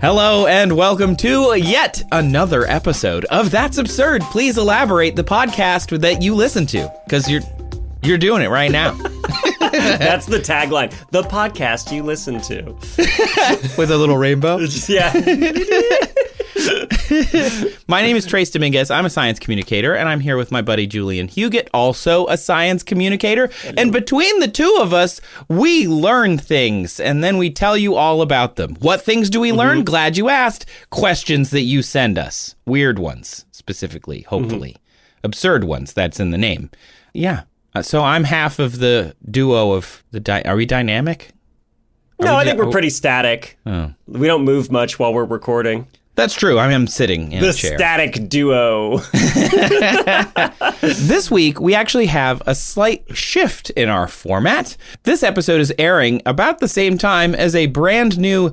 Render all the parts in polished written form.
Hello and welcome to yet another episode of That's Absurd. Please elaborate, the podcast that you listen to, because you're doing it right now. That's the tagline. The podcast you listen to. With a little rainbow? Yeah. My name is Trace Dominguez. I'm a science communicator, and I'm here with my buddy Julian Huguet, also a science communicator. Hello. And between the two of us, we learn things, and then we tell you all about them. What things do we learn? Glad you asked. Questions that you send us. Weird ones, specifically, hopefully. Absurd ones, that's in the name. Yeah. So I'm half of the duo of the... Are we dynamic? No, I think we're pretty static. Oh. We don't move much while we're recording. That's true. I am sitting in a chair. The static duo. This week, we actually have a slight shift in our format. This episode is airing about the same time as a brand new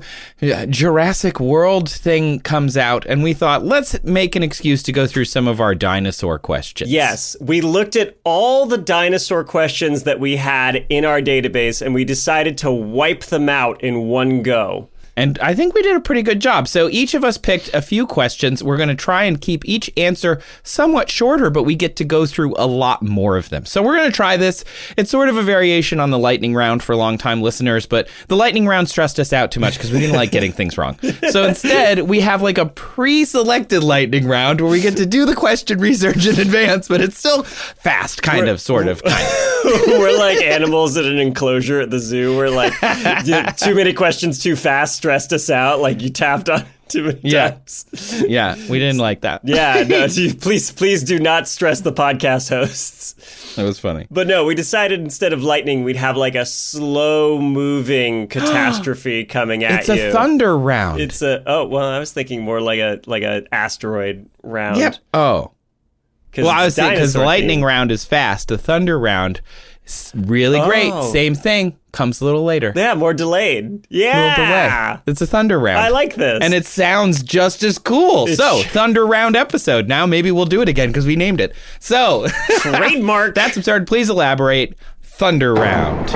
Jurassic World thing comes out, and we thought, let's make an excuse to go through some of our dinosaur questions. Yes, we looked at all the dinosaur questions that we had in our database, and we decided to wipe them out in one go. And I think we did a pretty good job. So each of us picked a few questions. We're going to try and keep each answer somewhat shorter, but we get to go through a lot more of them. So we're going to try this. It's sort of a variation on the lightning round for longtime listeners, but the lightning round stressed us out too much because we didn't like getting things wrong. So instead, we have like a pre-selected lightning round where we get to do the question research in advance, but it's still fast, kind of. We're like animals in an enclosure at the zoo. We're like, too many questions too fast stressed us out. Like you tapped on too many times. Yeah, we didn't like that. Yeah, no, please do not stress the podcast hosts. That was funny. But no, we decided instead of lightning, we'd have like a slow-moving catastrophe coming at you. It's a thunder round. I was thinking more like a asteroid round. Yep. Oh. Well, I was saying because the lightning round is fast. The thunder round is really great. Same thing. Comes a little later. Yeah, more delayed. Yeah. A little delay. It's a thunder round. I like this. And it sounds just as cool. So, thunder round episode. Now maybe we'll do it again because we named it. So, trademark. That's absurd. Please elaborate. Thunder round.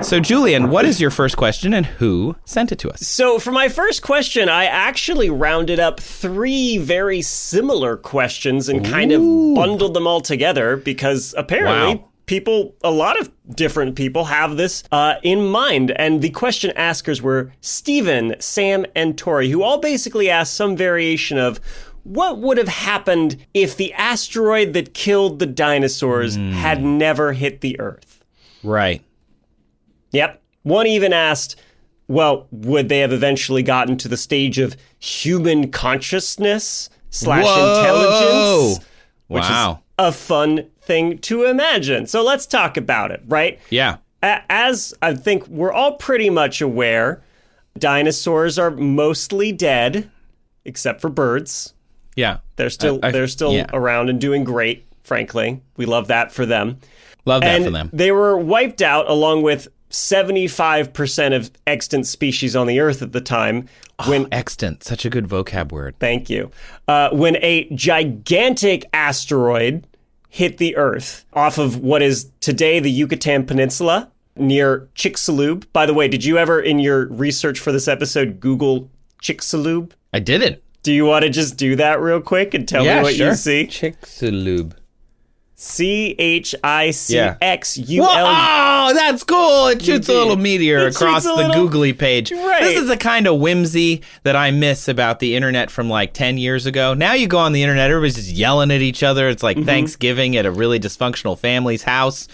So, Julian, what is your first question and who sent it to us? So, for my first question, I actually rounded up 3 very similar questions and kind of bundled them all together because apparently a lot of different people have this in mind. And the question askers were Steven, Sam, and Tori, who all basically asked some variation of what would have happened if the asteroid that killed the dinosaurs had never hit the Earth. Right. Yep. One even asked, well, would they have eventually gotten to the stage of human consciousness / intelligence? Which is a fun thing to imagine. So let's talk about it, right? Yeah. As I think we're all pretty much aware, dinosaurs are mostly dead, except for birds. Yeah. They're still around and doing great, frankly. We love that for them. Love that for them. They were wiped out along with 75% of extant species on the Earth at the time. Extant. Such a good vocab word. Thank you. When a gigantic asteroid hit the Earth off of what is today the Yucatan Peninsula near Chicxulub. By the way, did you ever, in your research for this episode, Google Chicxulub? I didn't. Do you want to just do that real quick and tell me what you see? Chicxulub. Chicxul. Oh, that's cool. It shoots a little meteor across the googly page. Right. This is the kind of whimsy that I miss about the internet from like 10 years ago. Now you go on the internet, everybody's just yelling at each other. It's like Thanksgiving at a really dysfunctional family's house.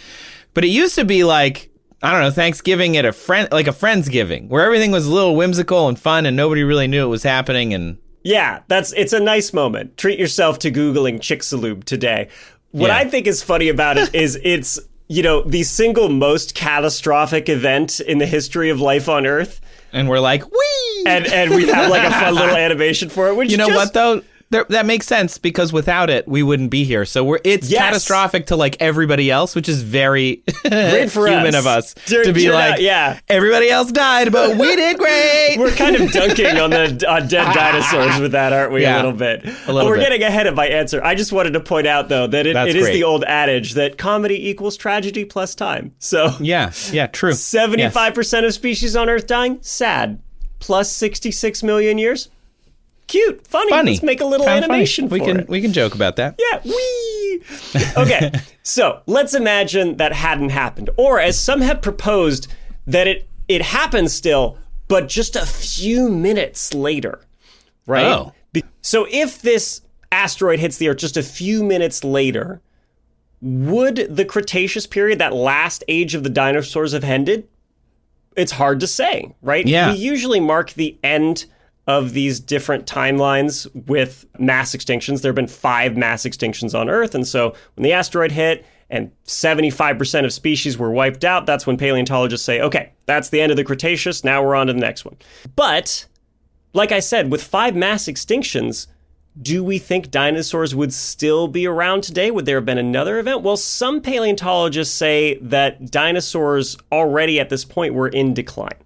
But it used to be like, I don't know, Thanksgiving at a Friendsgiving, where everything was a little whimsical and fun and nobody really knew it was happening. And yeah, it's a nice moment. Treat yourself to Googling Chicxulub today. What I think is funny about it is it's, the single most catastrophic event in the history of life on Earth. And we're like, whee! And we have like a fun little animation for it. Which what though? That makes sense because without it, we wouldn't be here. So it's catastrophic to like everybody else, which is very great for human of us to be like, everybody else died, but we did great. We're kind of dunking on dead dinosaurs with that, aren't we? Yeah, a little bit. We're getting ahead of my answer. I just wanted to point out, though, that it is the old adage that comedy equals tragedy plus time. So yeah, true. 75% of species on Earth dying, sad. plus 66 million years. Cute, funny. Let's make a little Kinda animation funny. for it. We can joke about that. Yeah, wee. Okay, so let's imagine that hadn't happened. Or as some have proposed, that it happens still, but just a few minutes later, right? Oh. So if this asteroid hits the Earth just a few minutes later, would the Cretaceous period, that last age of the dinosaurs, have ended? It's hard to say, right? Yeah. We usually mark the end of these different timelines with mass extinctions. There have been 5 mass extinctions on Earth. And so when the asteroid hit and 75% of species were wiped out, that's when paleontologists say, okay, that's the end of the Cretaceous. Now we're on to the next one. But like I said, with 5 mass extinctions, do we think dinosaurs would still be around today? Would there have been another event? Well, some paleontologists say that dinosaurs already at this point were in decline.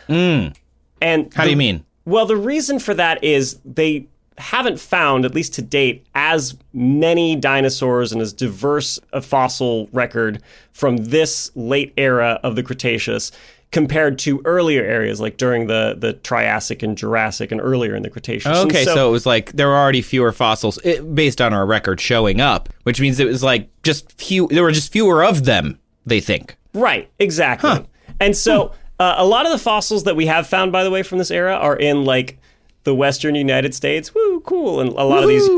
And how do you mean? Well, the reason for that is they haven't found, at least to date, as many dinosaurs and as diverse a fossil record from this late era of the Cretaceous compared to earlier areas, like during the Triassic and Jurassic and earlier in the Cretaceous. Okay, so it was like there were already fewer fossils based on our record showing up, which means it was like there were just fewer of them, they think. Right, exactly. Huh. And so a lot of the fossils that we have found, by the way, from this era are in like the Western United States. Woo, cool. And a lot of these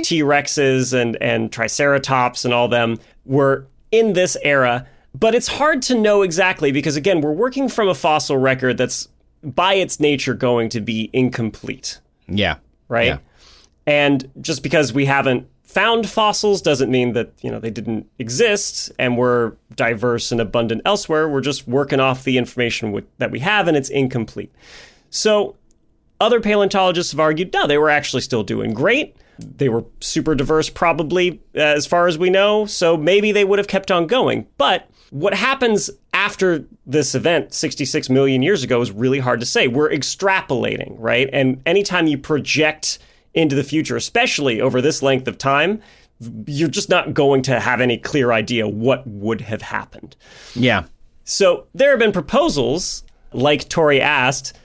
T-Rexes and Triceratops and all them were in this era. But it's hard to know exactly because, again, we're working from a fossil record that's by its nature going to be incomplete. Yeah. Right? Yeah. And just because we haven't found fossils doesn't mean that, they didn't exist and were diverse and abundant elsewhere. We're just working off the information that we have, and it's incomplete. So other paleontologists have argued, no, they were actually still doing great. They were super diverse, probably, as far as we know. So maybe they would have kept on going. But what happens after this event 66 million years ago is really hard to say. We're extrapolating, right? And anytime you project into the future, especially over this length of time, you're just not going to have any clear idea what would have happened. Yeah. So there have been proposals, like Tori asked,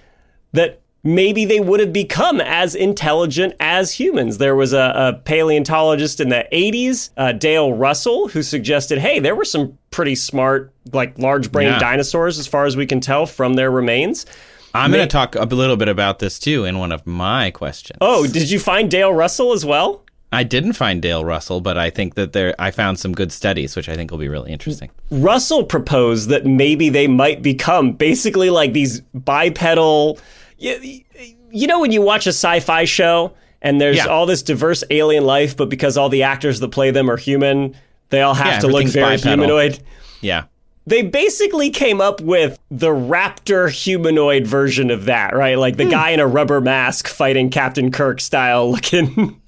that maybe they would have become as intelligent as humans. There was a paleontologist in the 80s, Dale Russell, who suggested, hey, there were some pretty smart, like large-brained dinosaurs, as far as we can tell from their remains. I'm going to talk a little bit about this, too, in one of my questions. Oh, did you find Dale Russell as well? I didn't find Dale Russell, but I think that I found some good studies, which I think will be really interesting. Russell proposed that maybe they might become basically like these bipedal... You know when you watch a sci-fi show and there's all this diverse alien life, but because all the actors that play them are human, they all have to look very bipedal. humanoid? Yeah. They basically came up with the raptor humanoid version of that, right? Like the guy in a rubber mask fighting Captain Kirk style looking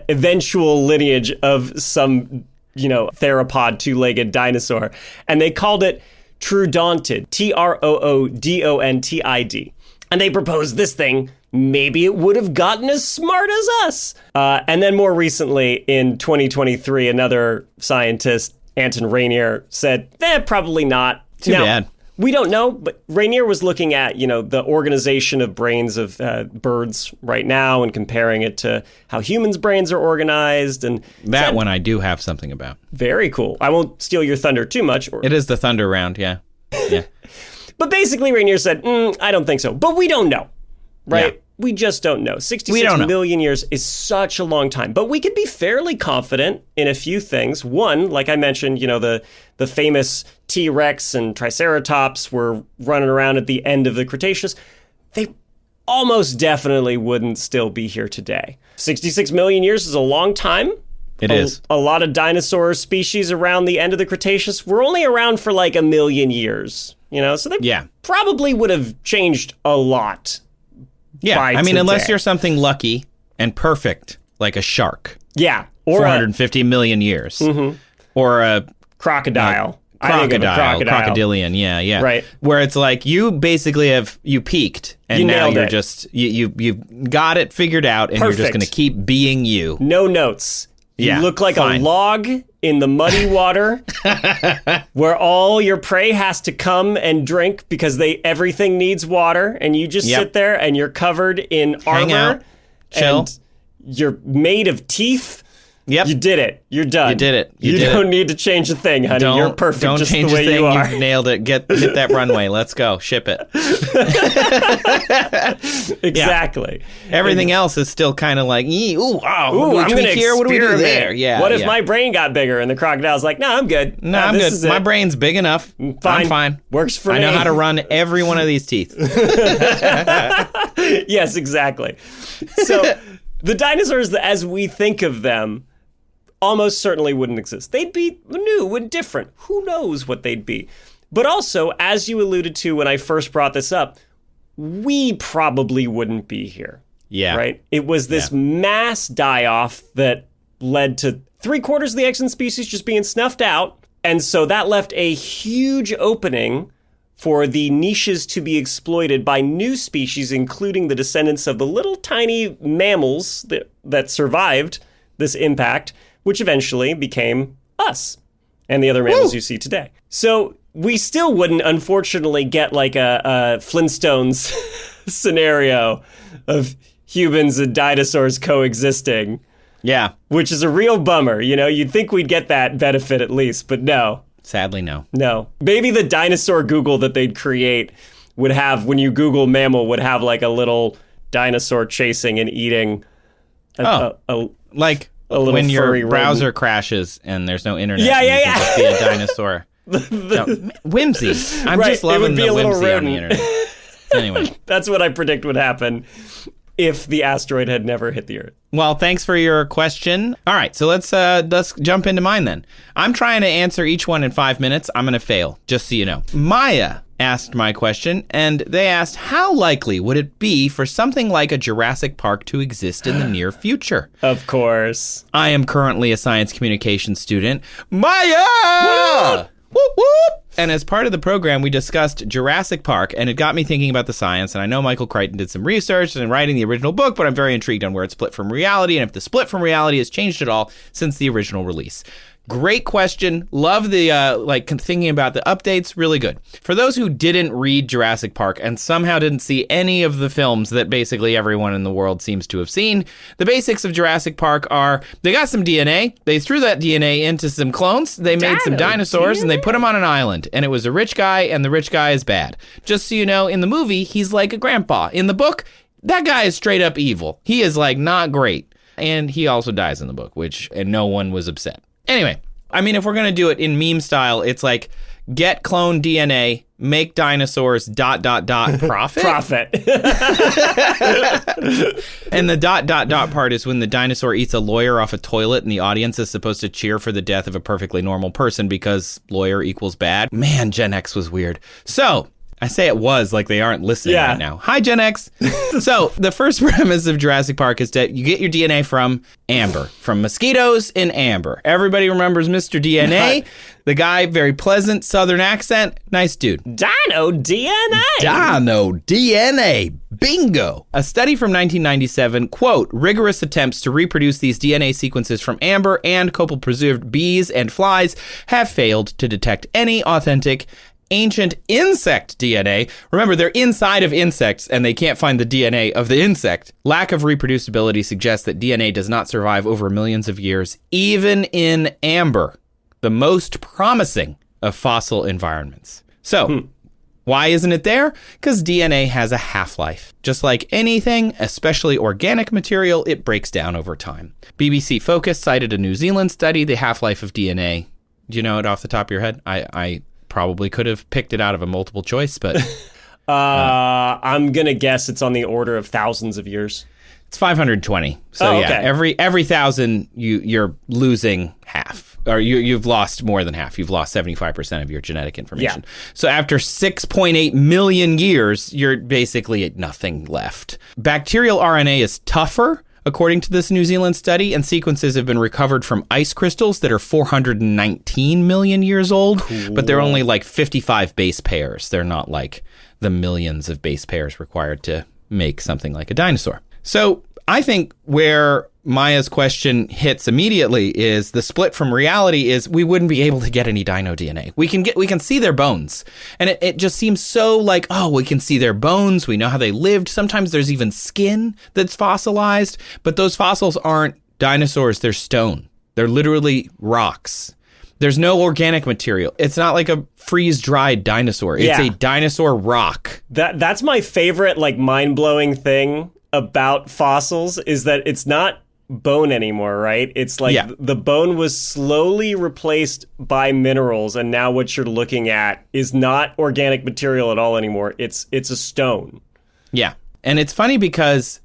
eventual lineage of some, theropod, 2-legged dinosaur. And they called it Troodontid, Troodontid. And they proposed this thing. Maybe it would have gotten as smart as us. And then more recently, in 2023, another scientist, Anton Rainier, said, probably not. Too bad. We don't know, but Rainier was looking at, the organization of brains of birds right now and comparing it to how humans' brains are organized. And that one I do have something about. Very cool. I won't steal your thunder too much. It is the thunder round, yeah. Yeah. But basically, Rainier said, I don't think so. But we don't know, right? Yeah. We just don't know. 66 million years is such a long time. But we can be fairly confident in a few things. One, like I mentioned, the famous T-Rex and Triceratops were running around at the end of the Cretaceous. They almost definitely wouldn't still be here today. 66 million years is a long time. It is. A lot of dinosaur species around the end of the Cretaceous were only around for like 1 million years. So they probably would have changed a lot. Yeah, I mean, unless you're something lucky and perfect, like a shark. Yeah. Or 450 million years. Mm-hmm. Or a crocodile. Crocodilian, yeah. Right. Where it's like you basically you peaked and now you're just, you've got it figured out and you're just going to keep being you. No notes. You look like a log in the muddy water where all your prey has to come and drink because everything needs water, and you just sit there and you're covered in Hang armor. out. Chill. And you're made of teeth. Yep. You did it. You're done. You did it. You don't need to change a thing, honey. You're perfect just the way you are. You've nailed it. Hit that runway. Let's go. Ship it. Exactly. Everything else is still kind of like, what do we tweak here? What do we do there? Yeah. What if my brain got bigger? And the crocodile's like, no, I'm good. No, I'm good. My brain's big enough. Fine. I'm fine. Works for me. I know how to run every one of these teeth. Yes, exactly. So the dinosaurs, as we think of them, almost certainly wouldn't exist. They'd be new and different. Who knows what they'd be? But also, as you alluded to when I first brought this up, we probably wouldn't be here. Yeah. Right? It was this mass die-off that led to 3/4 of the extant species just being snuffed out. And so that left a huge opening for the niches to be exploited by new species, including the descendants of the little tiny mammals that survived this impact, which eventually became us and the other mammals you see today. So we still wouldn't, unfortunately, get like a Flintstones scenario of humans and dinosaurs coexisting. Yeah. Which is a real bummer. You know, you'd think we'd get that benefit at least, but no. Sadly, no. No. Maybe the dinosaur Google that they'd create would have, when you Google mammal, would have like a little dinosaur chasing and eating like when your browser crashes and there's no internet. Yeah. You can just be a dinosaur. Whimsy. I'm just loving the whimsy on the internet. Anyway. That's what I predict would happen if the asteroid had never hit the Earth. Well, thanks for your question. All right, so let's jump into mine then. I'm trying to answer each one in 5 minutes. I'm going to fail, just so you know. Maya asked my question, and they asked, how likely would it be for something like a Jurassic Park to exist in the near future? Of course. I am currently a science communication student. Maya! Whoop, whoop. And as part of the program, we discussed Jurassic Park, and it got me thinking about the science. And I know Michael Crichton did some research in writing the original book, but I'm very intrigued on where it split from reality and if the split from reality has changed at all since the original release. Great question. Love the, thinking about the updates. Really good. For those who didn't read Jurassic Park and somehow didn't see any of the films that basically everyone in the world seems to have seen, the basics of Jurassic Park are they got some DNA. They threw that DNA into some clones. They made some dinosaurs and they put them on an island. And it was a rich guy, and the rich guy is bad. Just so you know, in the movie, he's like a grandpa. In the book, that guy is straight up evil. He is like not great. And he also dies in the book, and no one was upset. Anyway, I mean, if we're going to do it in meme style, it's like, get clone DNA, make dinosaurs, ... profit? Profit. And the ... part is when the dinosaur eats a lawyer off a toilet and the audience is supposed to cheer for the death of a perfectly normal person because lawyer equals bad. Man, Gen X was weird. So I say it was like they aren't listening right now. Hi, Gen X. So the first premise of Jurassic Park is that you get your DNA from amber, from mosquitoes in amber. Everybody remembers Mr. DNA. The guy, very pleasant, southern accent. Nice dude. Dino DNA. Dino DNA. Bingo. A study from 1997, quote, rigorous attempts to reproduce these DNA sequences from amber and copal preserved bees and flies have failed to detect any authentic ancient insect DNA. Remember, they're inside of insects and they can't find the DNA of the insect. Lack of reproducibility suggests that DNA does not survive over millions of years, even in amber, the most promising of fossil environments. So, why isn't it there? Because DNA has a half-life. Just like anything, especially organic material, it breaks down over time. BBC Focus cited a New Zealand study, the half-life of DNA. Do you know it off the top of your head? I probably could have picked it out of a multiple choice, but I'm gonna guess it's on the order of thousands of years. It's 520. So every 1,000 you're losing half, or you've lost more than half. You've lost 75% of your genetic information. Yeah. So after 6.8 million years, you're basically at nothing left. Bacterial RNA is tougher, according to this New Zealand study, and sequences have been recovered from ice crystals that are 419 million years old, but they're only like 55 base pairs. They're not like the millions of base pairs required to make something like a dinosaur. So I think where Maya's question hits immediately is the split from reality is we wouldn't be able to get any dino DNA. We can see their bones. And it just seems so like, oh, we can see their bones. We know how they lived. Sometimes there's even skin that's fossilized. But those fossils aren't dinosaurs. They're stone. They're literally rocks. There's no organic material. It's not like a freeze-dried dinosaur. It's a dinosaur rock. That's my favorite, like, mind-blowing thing about fossils is that it's not bone anymore, right? It's like the bone was slowly replaced by minerals, and now what you're looking at is not organic material at all anymore. It's a stone. Yeah. And it's funny because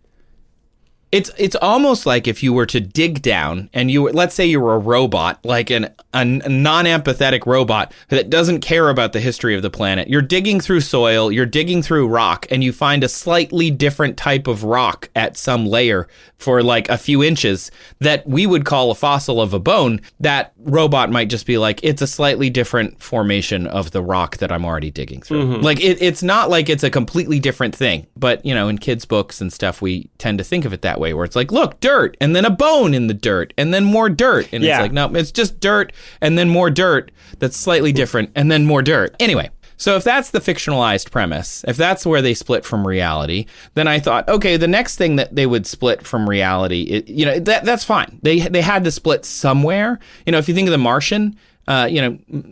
it's almost like if you were to dig down and let's say you were a robot, like a non-empathetic robot that doesn't care about the history of the planet. You're digging through soil, you're digging through rock, and you find a slightly different type of rock at some layer for like a few inches that we would call a fossil of a bone. That robot might just be like, it's a slightly different formation of the rock that I'm already digging through. Mm-hmm. Like it's not like it's a completely different thing. But, you know, in kids' books and stuff, we tend to think of it that way, where it's like, look, dirt, and then a bone in the dirt, and then more dirt. And it's like, no, it's just dirt, and then more dirt that's slightly different, and then more dirt. Anyway, so if that's the fictionalized premise, if that's where they split from reality, then I thought, okay, the next thing that they would split from reality, that's fine. They had to split somewhere. You know, if you think of The Martian,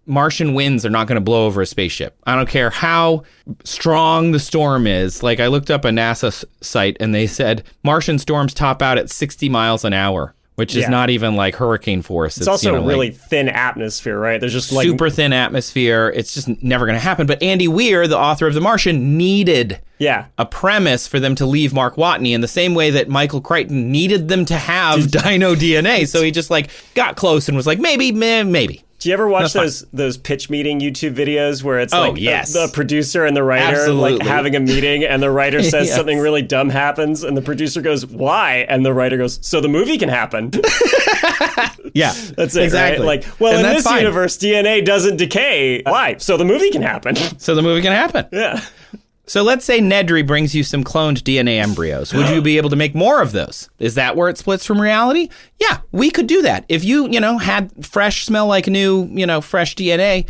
Martian winds are not going to blow over a spaceship. I don't care how strong the storm is. Like, I looked up a NASA site and they said Martian storms top out at 60 miles an hour, which is not even like hurricane force. It's also a really thin atmosphere, right? There's just like super thin atmosphere. It's just never going to happen. But Andy Weir, the author of The Martian, needed a premise for them to leave Mark Watney in the same way that Michael Crichton needed them to have dino DNA. So he just like got close and was like, maybe. Do you ever watch those pitch meeting YouTube videos where it's the producer and the writer like having a meeting and the writer says something really dumb happens and the producer goes, why? And the writer goes, so the movie can happen. Yeah, that's it, exactly. Right? Like, well, and in this universe, DNA doesn't decay. Why? So the movie can happen. Yeah. So let's say Nedry brings you some cloned DNA embryos. Would you be able to make more of those? Is that where it splits from reality? Yeah, we could do that. If you had fresh, smell like new, fresh DNA,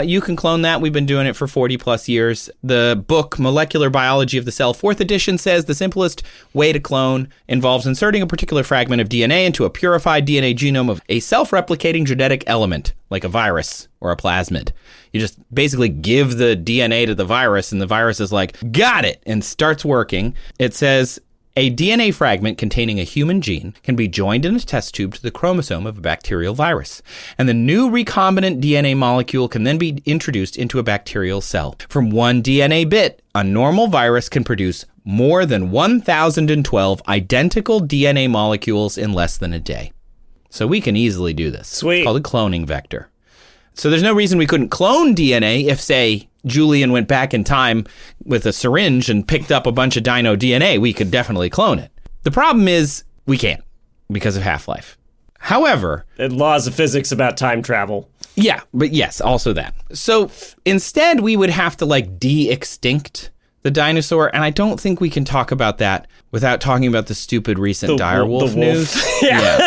you can clone that. We've been doing it for 40 plus years. The book Molecular Biology of the Cell, 4th edition, says the simplest way to clone involves inserting a particular fragment of DNA into a purified DNA genome of a self-replicating genetic element, like a virus or a plasmid. You just basically give the DNA to the virus, and the virus is like, got it, and starts working. It says, a DNA fragment containing a human gene can be joined in a test tube to the chromosome of a bacterial virus. And the new recombinant DNA molecule can then be introduced into a bacterial cell. From one DNA bit, a normal virus can produce more than 1,012 identical DNA molecules in less than a day. So we can easily do this. Sweet. It's called a cloning vector. So there's no reason we couldn't clone DNA if, say, Julian went back in time with a syringe and picked up a bunch of dino DNA. We could definitely clone it. The problem is we can't because of half-life. However... and laws of physics about time travel. Yeah, but yes, also that. So instead, we would have to, de-extinct the dinosaur, and I don't think we can talk about that without talking about the stupid recent direwolf news. Yeah.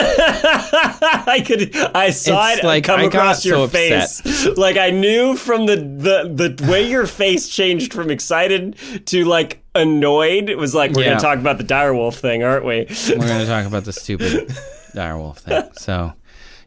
I saw it come across your face. Like, I knew from the way your face changed from excited to annoyed. It was like, we're going to talk about the direwolf thing, aren't we? We're going to talk about the stupid direwolf thing. So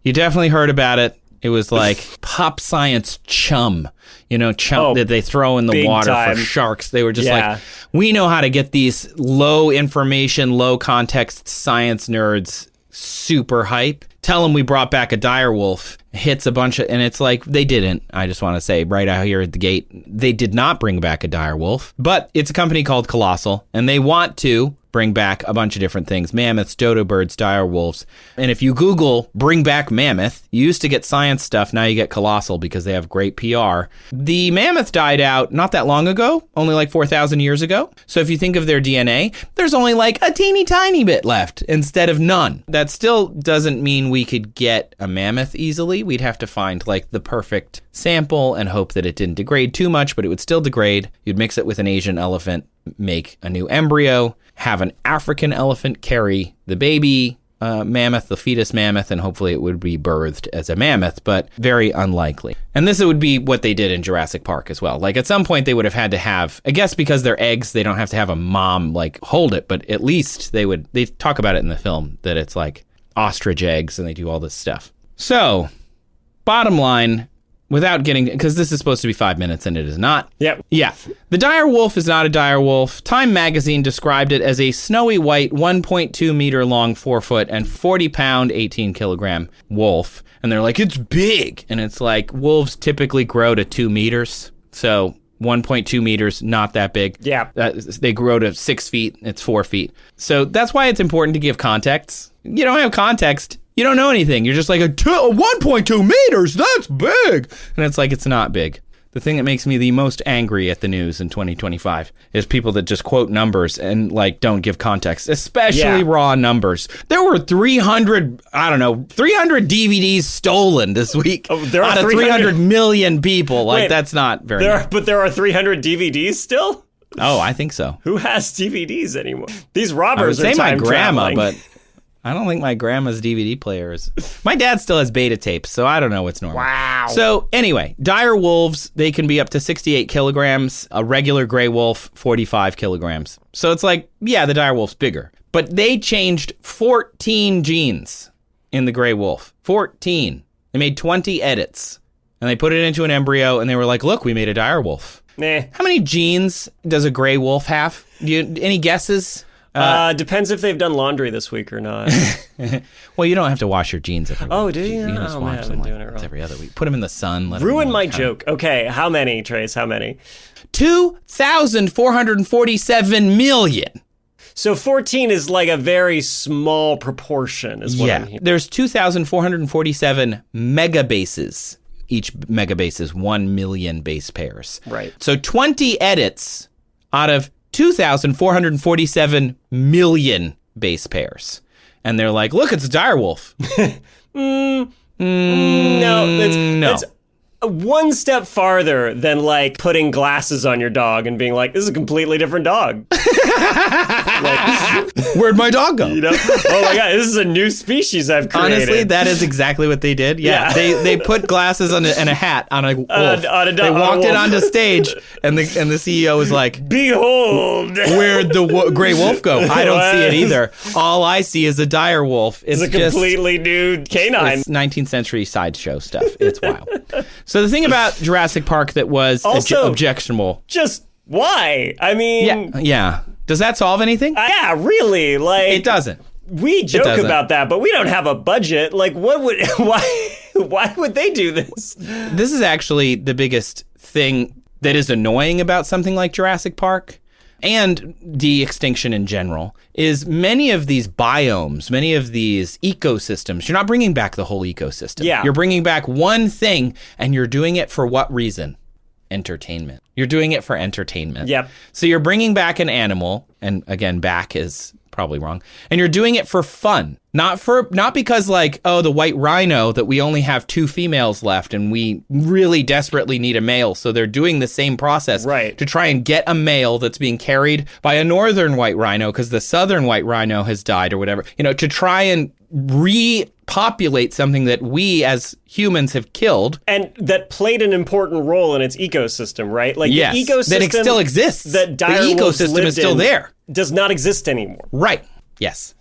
you definitely heard about it. It was like pop science chum, that they throw in the water for sharks. They were just like, we know how to get these low information, low context science nerds super hype. Tell them we brought back a direwolf, hits a bunch of, and it's like, they didn't. I just want to say right out here at the gate, they did not bring back a direwolf, but it's a company called Colossal, and they want to bring back a bunch of different things. Mammoths, dodo birds, direwolves. And if you Google bring back mammoth, you used to get science stuff. Now you get Colossal because they have great PR. The mammoth died out not that long ago, only 4,000 years ago. So if you think of their DNA, there's only a teeny tiny bit left instead of none. That still doesn't mean we could get a mammoth easily. We'd have to find the perfect sample and hope that it didn't degrade too much, but it would still degrade. You'd mix it with an Asian elephant, make a new embryo, have an African elephant carry the baby, mammoth, the fetus mammoth, and hopefully it would be birthed as a mammoth, but very unlikely. And this would be what they did in Jurassic Park as well. Like at some point they would have had to have, I guess because they're eggs, they don't have to have a mom like hold it, but at least they talk about it in the film that it's like ostrich eggs and they do all this stuff. So, bottom line, without getting, because this is supposed to be 5 minutes and it is not. Yep. Yeah. The dire wolf is not a dire wolf. Time magazine described it as a snowy white, 1.2 meter long, 4 foot and 40 pound, 18 kilogram wolf. And they're like, it's big. And it's like, wolves typically grow to 2 meters. So 1.2 meters, not that big. Yeah. They grow to 6 feet. It's 4 feet. So that's why it's important to give context. You don't have context, you don't know anything. You're just like, 1.2 meters, that's big. And it's like, it's not big. The thing that makes me the most angry at the news in 2025 is people that just quote numbers and like don't give context, especially raw numbers. There were 300 DVDs stolen this week out of 300 million people. Like, that's not very nice. But there are 300 DVDs still? Oh, I think so. Who has DVDs anymore? These robbers I would say are time my grandma, traveling. but I don't think my grandma's DVD player is. My dad still has beta tapes, so I don't know what's normal. Wow. So anyway, dire wolves, they can be up to 68 kilograms. A regular gray wolf, 45 kilograms. So it's like, yeah, the dire wolf's bigger. But they changed 14 genes in the gray wolf. 14. They made 20 edits. And they put it into an embryo, and they were like, look, we made a dire wolf. Nah. How many genes does a gray wolf have? Any guesses? Depends if they've done laundry this week or not. Well, you don't have to wash your jeans every week. Oh, do you? You can just Oh, wash man, I've them been doing it wrong. every other week. Put them in the sun. Ruin my joke. Okay, how many, Trace? How many? 2,447 million. So 14 is like a very small proportion, is what I'm hearing. There's 2,447 megabases. Each megabase is 1 million base pairs. Right. So 20 edits out of 2,447 million base pairs. And they're like, look, it's a dire wolf. No, it's one step farther than like putting glasses on your dog and being like, this is a completely different dog. Where'd my dog go? You know? Oh my God, this is a new species I've created. Honestly, that is exactly what they did. Yeah. They put glasses on and a hat on a wolf. They walked it onto stage, and the CEO was like, behold. Where'd the gray wolf go? I don't see it either. All I see is a dire wolf. It's a completely new canine. It's 19th century sideshow stuff. It's wild. So the thing about Jurassic Park that was also objectionable. Just why? I mean... Yeah. Does that solve anything? Yeah, really. Like it doesn't. We joke about that, but we don't have a budget. Like, why would they do this? This is actually the biggest thing that is annoying about something like Jurassic Park and de-extinction in general is many of these biomes, many of these ecosystems, you're not bringing back the whole ecosystem. Yeah. You're bringing back one thing, and you're doing it for what reason? Entertainment. You're doing it for entertainment. Yep. So you're bringing back an animal, and again, back is probably wrong, and you're doing it for fun. Not because like, oh, the white rhino that we only have 2 females left and we really desperately need a male. So they're doing the same process to try and get a male that's being carried by a northern white rhino because the southern white rhino has died or whatever, to try and repopulate something that we as humans have killed. And that played an important role in its ecosystem, right? Like the ecosystem that it still exists. That the ecosystem is still there. Does not exist anymore. Right. Yes.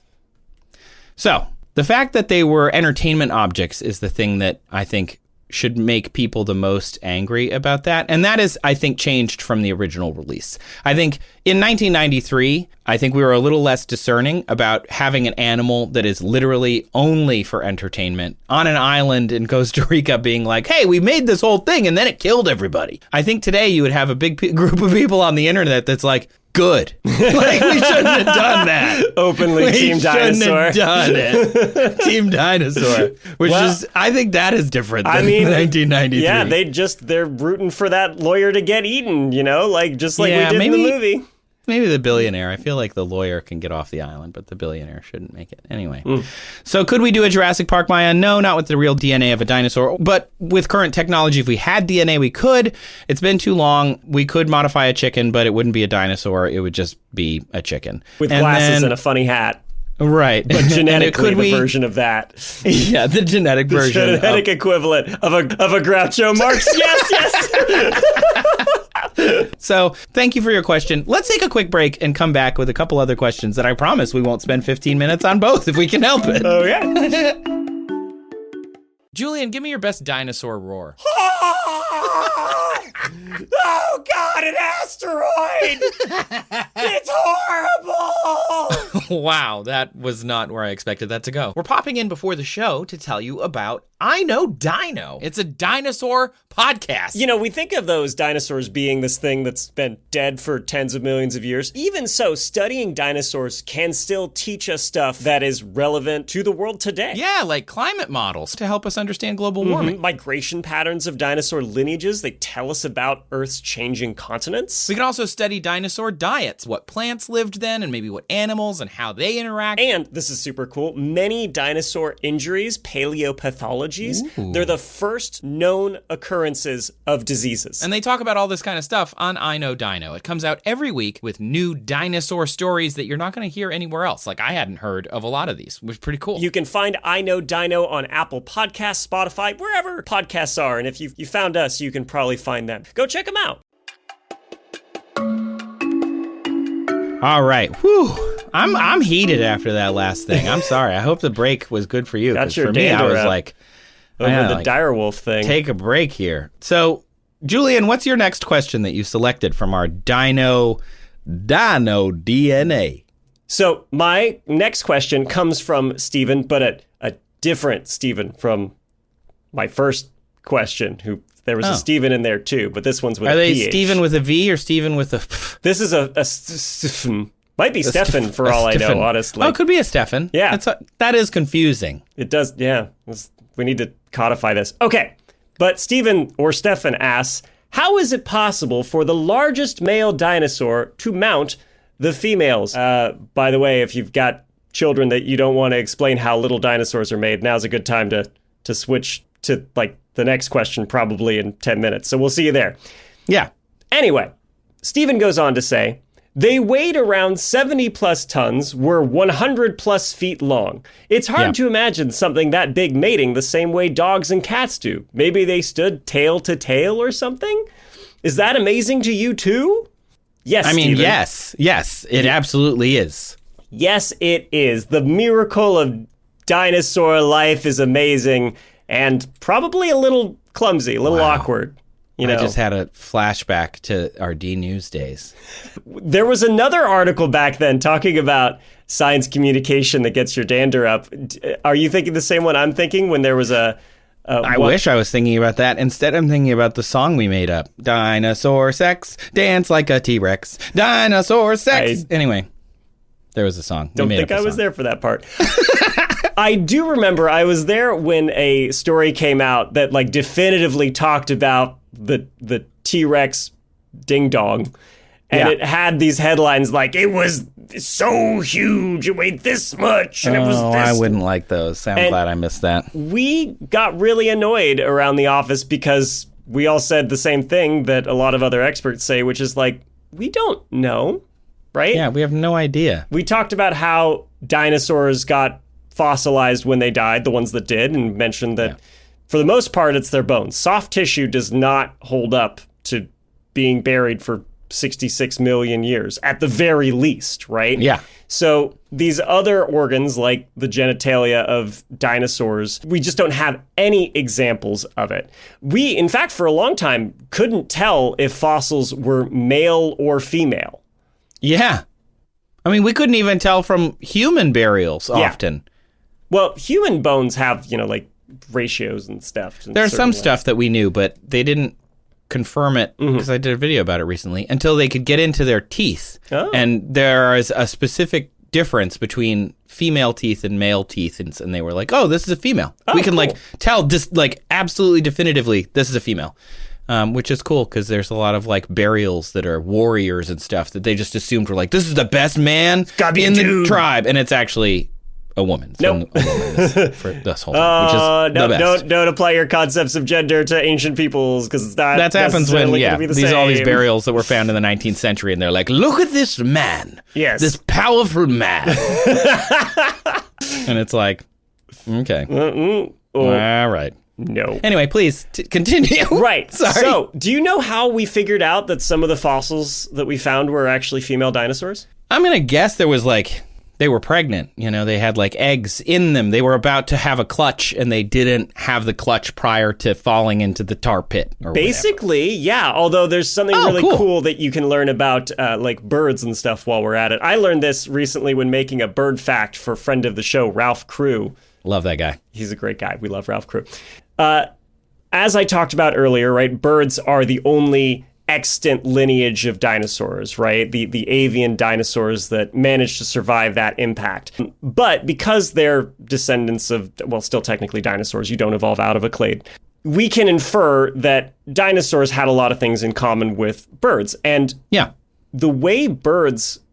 So, the fact that they were entertainment objects is the thing that I think should make people the most angry about that. And that is, I think, changed from the original release. I think in 1993, I think we were a little less discerning about having an animal that is literally only for entertainment on an island in Costa Rica being like, hey, we made this whole thing and then it killed everybody. I think today you would have a big group of people on the internet that's like, good. Like, we shouldn't have done that. Openly Team Dinosaur. We shouldn't have done it. Team Dinosaur. Which is, I think that is different than 1993. Yeah, they're rooting for that lawyer to get eaten, just like we did in the movie. Maybe the billionaire. I feel like the lawyer can get off the island, but the billionaire shouldn't make it. Anyway. So could we do a Jurassic Park Maya? No, not with the real DNA of a dinosaur. But with current technology, if we had DNA, we could. It's been too long. We could modify a chicken, but it wouldn't be a dinosaur. It would just be a chicken. With glasses and a funny hat. Right. But genetically, the version of that. Yeah, the genetic version. The genetic equivalent of a Groucho Marx. Yes. So, thank you for your question. Let's take a quick break and come back with a couple other questions that I promise we won't spend 15 minutes on both if we can help it. Oh, yeah. Julian, give me your best dinosaur roar. Oh, God, an asteroid! It's horrible! Wow, that was not where I expected that to go. We're popping in before the show to tell you about I Know Dino. It's a dinosaur podcast. You know, we think of those dinosaurs being this thing that's been dead for tens of millions of years. Even so, studying dinosaurs can still teach us stuff that is relevant to the world today. Yeah, like climate models to help us understand global warming. Migration patterns of dinosaur lineages, they tell us about Earth's changing continents. We can also study dinosaur diets, what plants lived then, and maybe what animals and how they interact. And, this is super cool, many dinosaur injuries, paleopathologies, they're the first known occurrences of diseases. And they talk about all this kind of stuff on I Know Dino. It comes out every week with new dinosaur stories that you're not going to hear anywhere else. Like, I hadn't heard of a lot of these, which is pretty cool. You can find I Know Dino on Apple Podcasts, Spotify, wherever podcasts are. And if you found us, you can probably find them. Go check them out. All right. Whew. I'm heated after that last thing. I'm sorry. I hope the break was good for you. Got your for me, I was dander up. like, Over the direwolf thing. Take a break here. So, Julian, what's your next question that you selected from our Dino DNA? So, my next question comes from Stephen, but a different Stephen from my first question, who there was a Stephen in there too, but this one's with a PH. Are they Stephen with a V or Stephen with a... This is might be Stefan for all I know, honestly. Oh, it could be a Stefan. Yeah. That is confusing. It does, yeah. We need to codify this. Okay, but Stephen or Stefan asks, how is it possible for the largest male dinosaur to mount the females? By the way, if you've got children that you don't want to explain how little dinosaurs are made, now's a good time to switch to like the next question probably in 10 minutes. So we'll see you there. Yeah. Anyway, Stephen goes on to say, they weighed around 70 plus tons, were 100 plus feet long. It's hard to imagine something that big mating the same way dogs and cats do. Maybe they stood tail to tail or something? Is that amazing to you too? Yes, I mean, Stephen. yes, it absolutely is. Yes, it is. The miracle of dinosaur life is amazing and probably a little clumsy, a little awkward. You know, I just had a flashback to our D News days. There was another article back then talking about science communication that gets your dander up. Are you thinking the same one I'm thinking when there was I wish I was thinking about that. Instead, I'm thinking about the song we made up. Dinosaur sex, dance like a T-Rex. Dinosaur sex. Anyway, there was a song. Don't think I was there for that part. I do remember I was there when a story came out that like definitively talked about the T-Rex ding dong. And it had these headlines like, it was so huge, it weighed this much, and it was this. I wouldn't like those. I'm glad I missed that. We got really annoyed around the office because we all said the same thing that a lot of other experts say, which is like, we don't know, right? Yeah, we have no idea. We talked about how dinosaurs got fossilized when they died, the ones that did, and mentioned that for the most part, it's their bones. Soft tissue does not hold up to being buried for 66 million years, at the very least, right? Yeah. So these other organs, like the genitalia of dinosaurs, we just don't have any examples of it. We, in fact, for a long time, couldn't tell if fossils were male or female. Yeah. I mean, we couldn't even tell from human burials often. Well, human bones have, like ratios and stuff. There's some stuff that we knew, but they didn't confirm it, because I did a video about it recently, until they could get into their teeth. Oh. And there is a specific difference between female teeth and male teeth, and they were like, oh, this is a female. We can tell just absolutely definitively this is a female. Which is cool, because there's a lot of burials that are warriors and stuff that they just assumed were this is the best man in the tribe, and it's actually a woman. Nope. A woman for this whole time, which is the best. Don't apply your concepts of gender to ancient peoples, because it's not That happens when, necessarily gonna be the all these same. burials that were found in the 19th century, and they're like, look at this man. Yes. This powerful man. And it's like, okay. All right. No. Anyway, please continue. Right. Sorry. So, do you know how we figured out that some of the fossils that we found were actually female dinosaurs? I'm going to guess there was they were pregnant. You know, they had eggs in them. They were about to have a clutch, and they didn't have the clutch prior to falling into the tar pit or Basically, yeah. Although there's something really cool that you can learn about birds and stuff while we're at it. I learned this recently when making a bird fact for friend of the show, Ralph Crew. Love that guy. He's a great guy. We love Ralph Crew. As I talked about earlier, right, birds are the only extant lineage of dinosaurs, right? The avian dinosaurs that managed to survive that impact. But because they're descendants of, well, still technically dinosaurs, you don't evolve out of a clade, we can infer that dinosaurs had a lot of things in common with birds. And the way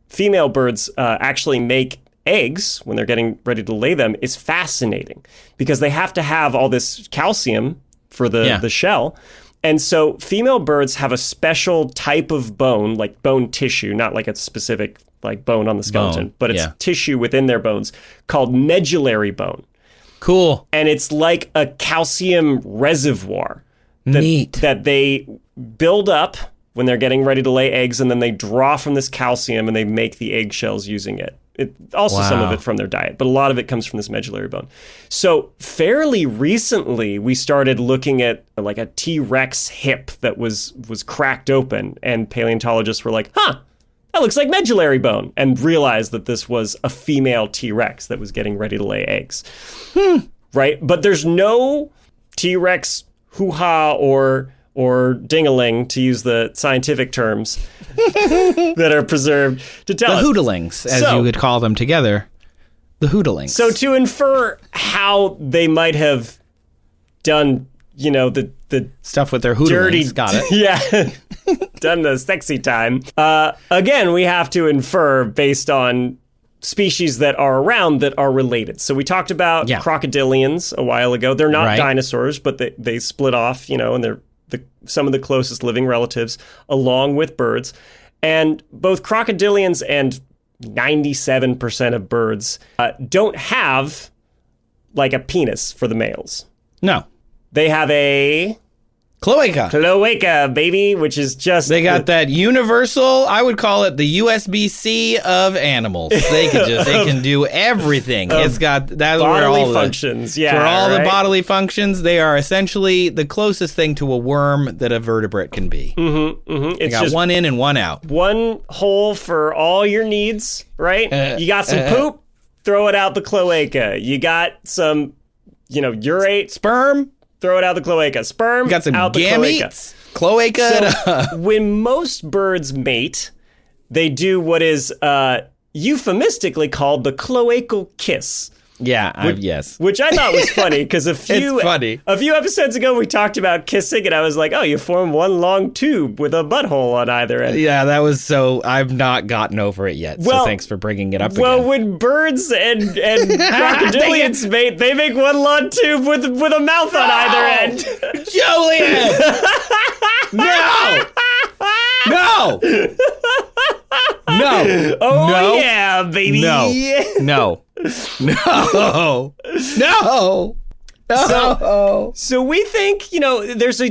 female birds actually make eggs when they're getting ready to lay them is fascinating, because they have to have all this calcium for the shell. And so female birds have a special type of bone, like bone tissue, not like a specific bone on the skeleton, but it's tissue within their bones called medullary bone. Cool. And it's like a calcium reservoir Neat. that they build up when they're getting ready to lay eggs, and then they draw from this calcium and they make the eggshells using it. Some of it from their diet, but a lot of it comes from this medullary bone. So fairly recently, we started looking at a T-Rex hip that was cracked open, and paleontologists were like, that looks like medullary bone, and realized that this was a female T-Rex that was getting ready to lay eggs. Right? But there's no T-Rex hoo-ha or ding-a-ling, to use the scientific terms, that are preserved to tell us. The hootalings, as you would call them together. The hootalings. So to infer how they might have done, the stuff with their hootalings. Dirty, got it. Yeah. Done the sexy time. Again, we have to infer based on species that are around that are related. So we talked about crocodilians a while ago. They're not dinosaurs, but they split off, and they're some of the closest living relatives, along with birds. And both crocodilians and 97% of birds don't have a penis for the males. No. They have a cloaca, baby, which is just... They got that universal, I would call it the USB-C of animals. They can do everything. It's got... That's where all functions, for all the bodily functions, they are essentially the closest thing to a worm that a vertebrate can be. They got one in and one out. One hole for all your needs, right? You got some poop, throw it out the cloaca. You got some, urate. Sperm. Throw it out the cloaca. Sperm, got some out the gametes. Cloaca. So when most birds mate, they do what is euphemistically called the cloacal kiss. Yeah, yes. Which I thought was funny, because a few episodes ago we talked about kissing, and I was like, oh, you form one long tube with a butthole on either end. Yeah, that was I've not gotten over it yet, so thanks for bringing it up again. Well, when birds and crocodilians mate, they make one long tube with a mouth on either end. Julian! No! No! No! Oh, no. Yeah, baby! No! No! No! No! No! So we think, there's a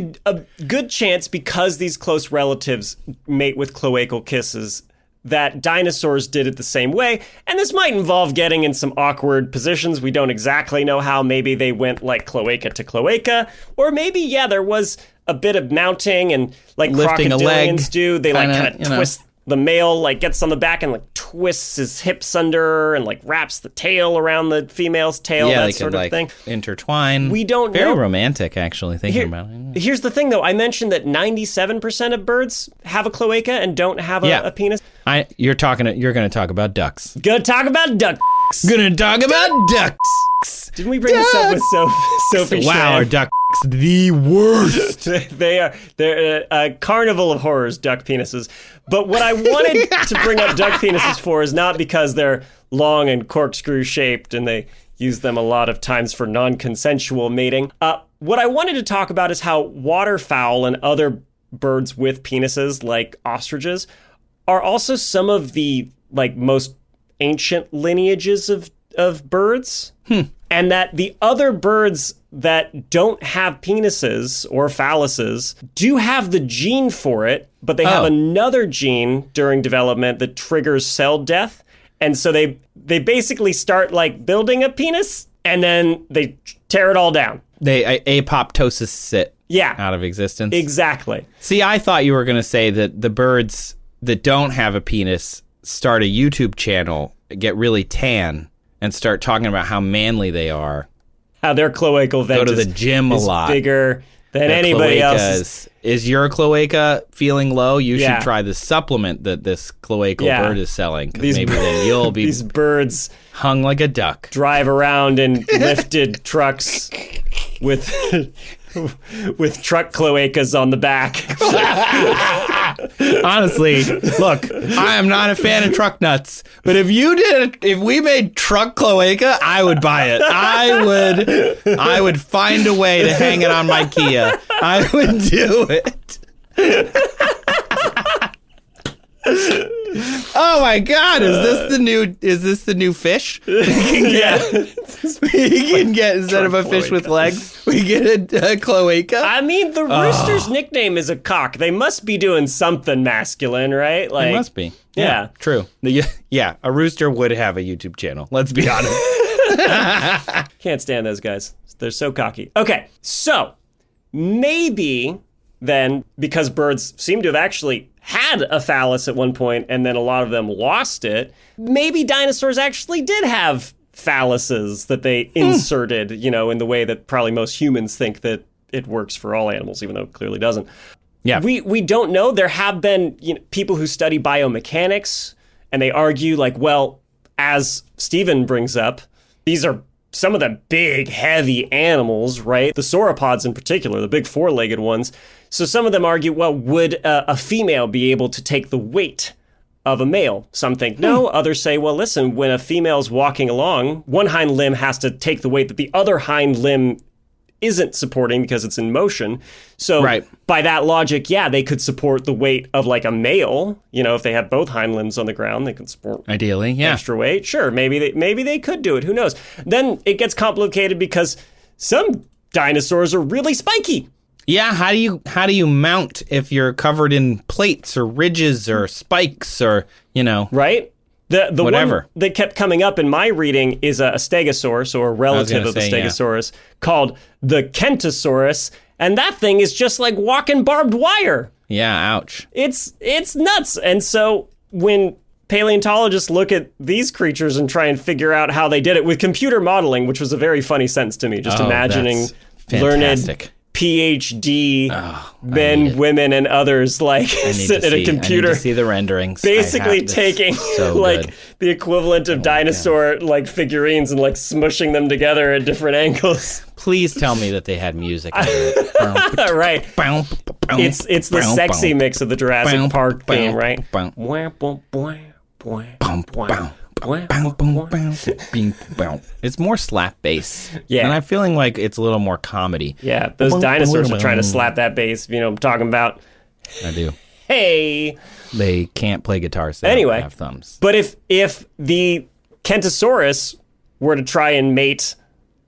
good chance, because these close relatives mate with cloacal kisses, that dinosaurs did it the same way. And this might involve getting in some awkward positions. We don't exactly know how. Maybe they went cloaca to cloaca. Or maybe, there was a bit of mounting, and lifting crocodilians do. They kind of twist. The male gets on the back and twists his hips under and wraps the tail around the female's tail, that sort of thing. Intertwine. We don't know. Very romantic, actually, thinking about it. Here's the thing, though. I mentioned that 97% of birds have a cloaca and don't have a penis. You're going to talk about ducks. Gonna talk about ducks. Gonna talk about ducks. Didn't we bring this up with Sophie? Wow, Schran? are duck the worst? They're a carnival of horrors, duck penises. But what I wanted to bring up duck penises for is not because they're long and corkscrew shaped and they use them a lot of times for non-consensual mating. What I wanted to talk about is how waterfowl and other birds with penises, like ostriches, are also some of the most ancient lineages of birds. And that the other birds that don't have penises or phalluses do have the gene for it, but they have another gene during development that triggers cell death. And so they basically start building a penis and then they tear it all down. They apoptosis it out of existence. Exactly. See, I thought you were going to say that the birds that don't have a penis start a YouTube channel, get really tan, and start talking about how manly they are. How their cloacal vent go to the gym a lot. Bigger than anybody else's. Is your cloaca feeling low? You should try the supplement that this cloacal bird is selling. Because maybe then you'll be these birds hung like a duck. Drive around in lifted trucks with truck cloacas on the back. Honestly, look, I am not a fan of truck nuts, but if we made truck cloaca, I would buy it. I would find a way to hang it on my Kia. I would do it. Oh my God! Is this the new fish? We can get instead of a fish with legs, we get a cloaca. I mean, the rooster's nickname is a cock. They must be doing something masculine, right? They must be. Yeah, true. Yeah, a rooster would have a YouTube channel. Let's be honest. Can't stand those guys. They're so cocky. Okay, so maybe then, because birds seem to have actually had a phallus at one point and then a lot of them lost it, maybe dinosaurs actually did have phalluses that they inserted, in the way that probably most humans think that it works for all animals, even though it clearly doesn't. Yeah. We don't know. There have been people who study biomechanics, and they argue as Stephen brings up, these are some of the big, heavy animals, right? The sauropods in particular, the big four-legged ones. So some of them argue, would a female be able to take the weight of a male? Some think no. Others say, well, listen, when a female's walking along, one hind limb has to take the weight that the other hind limb isn't supporting because it's in motion. So by that logic, they could support the weight of a male. If they had both hind limbs on the ground, they could support extra weight. Sure, maybe they could do it. Who knows? Then it gets complicated because some dinosaurs are really spiky. Yeah, how do you mount if you're covered in plates or ridges or spikes or, Right? The whatever one that kept coming up in my reading is a stegosaurus, or a relative of the stegosaurus, called the Kentosaurus, and that thing is just like walking barbed wire. Yeah, ouch. It's nuts. And so when paleontologists look at these creatures and try and figure out how they did it with computer modeling, which was a very funny sentence to me, just imagining learned PhD men, women, and others sitting at a computer. I need to see the renderings. Basically taking the equivalent of dinosaur figurines and smushing them together at different angles. Please tell me that they had music. Right. It's the sexy mix of the Jurassic Park theme, right? It's more slap bass. Yeah. And I'm feeling like it's a little more comedy. Yeah, those dinosaurs are trying to slap that bass, I'm talking about. I do. Hey. They can't play guitar, so they don't have thumbs. But if the Kentosaurus were to try and mate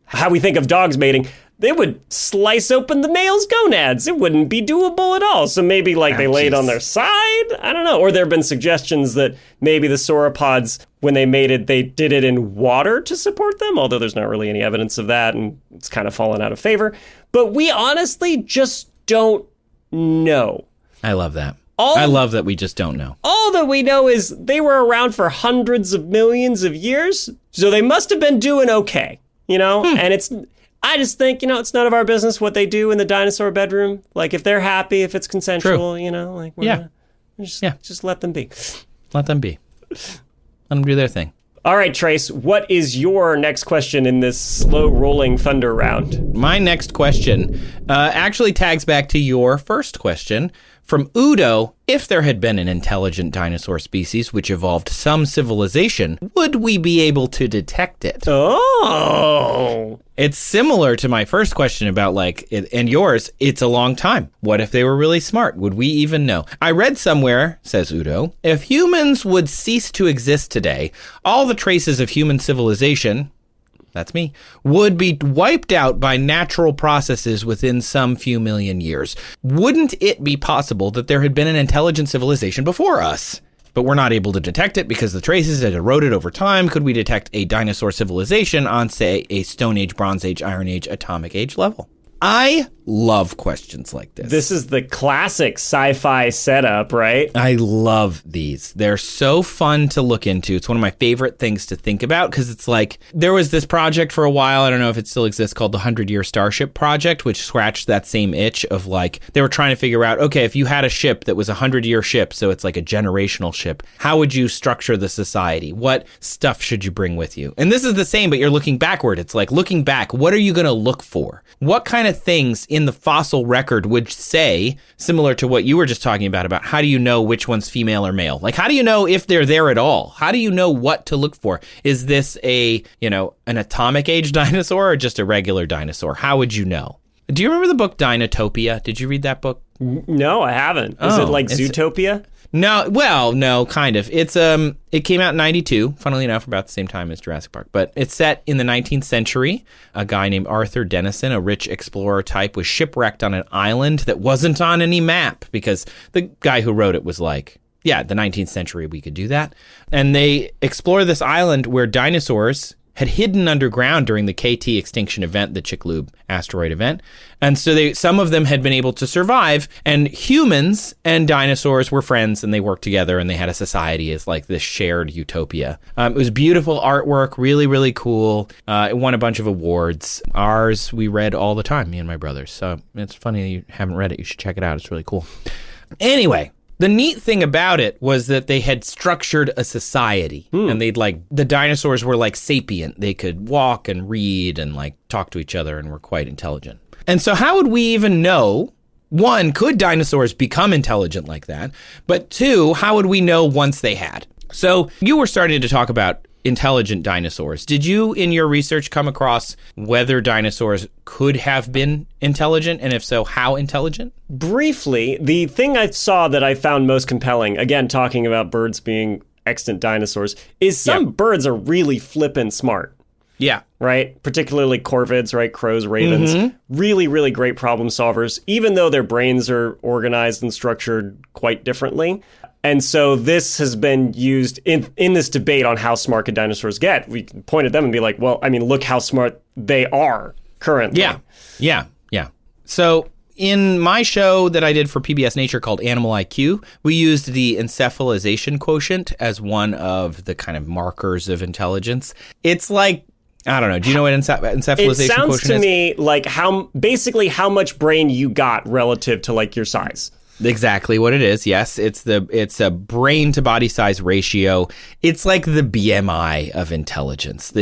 how we think of dogs mating, they would slice open the male's gonads. It wouldn't be doable at all. So maybe they laid on their side? I don't know. Or there have been suggestions that maybe the sauropods, when they mated, they did it in water to support them, although there's not really any evidence of that, and it's kind of fallen out of favor. But we honestly just don't know. I love that. I love that we just don't know. All that we know is they were around for hundreds of millions of years, so they must have been doing okay, And I just think, it's none of our business what they do in the dinosaur bedroom. If they're happy, if it's consensual, just let them be. Let them be. Let them do their thing. All right, Trace, what is your next question in this slow-rolling thunder round? My next question actually tags back to your first question. From Udo, if there had been an intelligent dinosaur species which evolved some civilization, would we be able to detect it? Oh. It's similar to my first question about and yours, it's a long time. What if they were really smart? Would we even know? I read somewhere, says Udo, if humans would cease to exist today, all the traces of human civilization, that's me, would be wiped out by natural processes within some few million years. Wouldn't it be possible that there had been an intelligent civilization before us? But we're not able to detect it because the traces had eroded over time. Could we detect a dinosaur civilization on, say, a Stone Age, Bronze Age, Iron Age, Atomic Age level? I love questions like this. This is the classic sci-fi setup, right? I love these. They're so fun to look into. It's one of my favorite things to think about because it's like there was this project for a while, I don't know if it still exists, called the 100-Year Starship Project, which scratched that same itch of they were trying to figure out, okay, if you had a ship that was a 100-year ship, so it's like a generational ship, how would you structure the society? What stuff should you bring with you? And this is the same, but you're looking backward. It's like looking back, what are you going to look for? What kind of things in the fossil record would say, similar to what you were just talking about how do you know which one's female or male? Like, how do you know if they're there at all? How do you know what to look for? Is this an atomic age dinosaur or just a regular dinosaur? How would you know? Do you remember the book Dinotopia? Did you read that book? No, I haven't. Is it like Zootopia? No, well, no, kind of. It came out in 92, funnily enough, about the same time as Jurassic Park. But it's set in the 19th century. A guy named Arthur Dennison, a rich explorer type, was shipwrecked on an island that wasn't on any map because the guy who wrote it was like, yeah, the 19th century, we could do that. And they explore this island where dinosaurs had hidden underground during the KT extinction event, the Chicxulub asteroid event. And so some of them had been able to survive, and humans and dinosaurs were friends, and they worked together, and they had a society as like this shared utopia. It was beautiful artwork, really, really cool. It won a bunch of awards. Ours, we read all the time, me and my brothers. So it's funny that you haven't read it. You should check it out. It's really cool. Anyway, the neat thing about it was that they had structured a society and the dinosaurs were sapient. They could walk and read and talk to each other and were quite intelligent. And so how would we even know, one, could dinosaurs become intelligent like that? But two, how would we know once they had? So you were starting to talk about intelligent dinosaurs. Did you, in your research, come across whether dinosaurs could have been intelligent, and if so, how intelligent? Briefly, the thing I saw that I found most compelling, again, talking about birds being extant dinosaurs, is some birds are really flippin' smart. Yeah. Right? Particularly corvids, right? Crows, ravens. Mm-hmm. Really, really great problem solvers, even though their brains are organized and structured quite differently. And so this has been used in this debate on how smart can dinosaurs get. We can point at them and be like, well, I mean, look how smart they are currently. Yeah. So in my show that I did for PBS Nature called Animal IQ, we used the encephalization quotient as one of the kind of markers of intelligence. It's like, I don't know. Do you know what encephalization quotient is? It sounds to me like how much brain you got relative to your size. Exactly what it is. Yes, it's a brain to body size ratio. It's like the BMI of intelligence.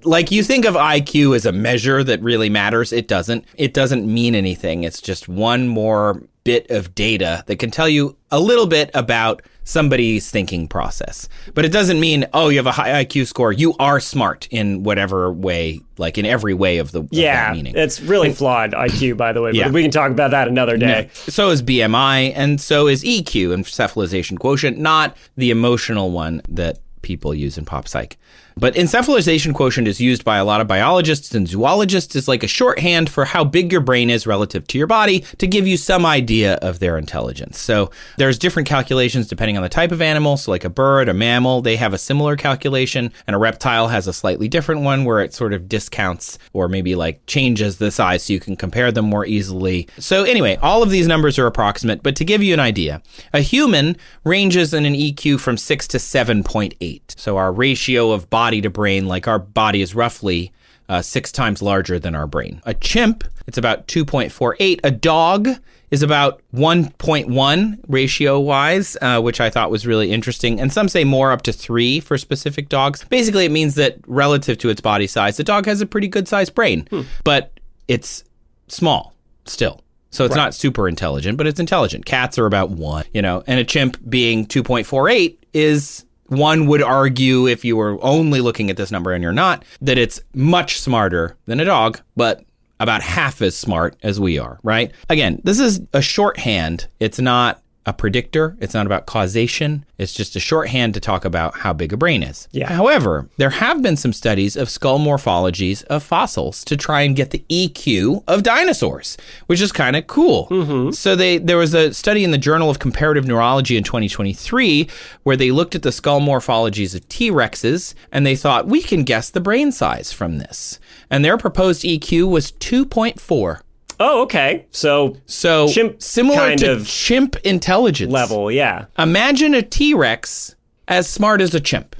Like you think of IQ as a measure that really matters. It doesn't. It doesn't mean anything. It's just one more bit of data that can tell you a little bit about somebody's thinking process. But it doesn't mean, oh, you have a high IQ score, you are smart in whatever way, in every way of that meaning. Yeah, it's really flawed IQ, by the way, but we can talk about that another day. Yeah. So is BMI, and so is EQ, encephalization quotient, not the emotional one that people use in pop psych. But encephalization quotient is used by a lot of biologists and zoologists as like a shorthand for how big your brain is relative to your body to give you some idea of their intelligence. So there's different calculations depending on the type of animal. So like a bird, a mammal, they have a similar calculation, and a reptile has a slightly different one where it sort of discounts or maybe changes the size so you can compare them more easily. So anyway, all of these numbers are approximate, but to give you an idea, a human ranges in an EQ from 6 to 7.8. So our ratio of body to brain, our body is roughly 6 times larger than our brain. A chimp, it's about 2.48. A dog is about 1.1 ratio-wise, which I thought was really interesting. And some say more, up to 3 for specific dogs. Basically, it means that relative to its body size, the dog has a pretty good-sized brain. But it's small still. So it's not super intelligent, but it's intelligent. Cats are about 1, and a chimp being 2.48 is, one would argue, if you were only looking at this number and you're not, that it's much smarter than a dog, but about half as smart as we are, right? Again, this is a shorthand. It's not a predictor. It's not about causation. It's just a shorthand to talk about how big a brain is. Yeah. However, there have been some studies of skull morphologies of fossils to try and get the EQ of dinosaurs, which is kind of cool. So there was a study in the Journal of Comparative Neurology in 2023 where they looked at the skull morphologies of T-Rexes and they thought, we can guess the brain size from this. And their proposed EQ was 2.4. Oh, okay. So chimp similar kind to of chimp intelligence level, yeah. Imagine a T-Rex as smart as a chimp.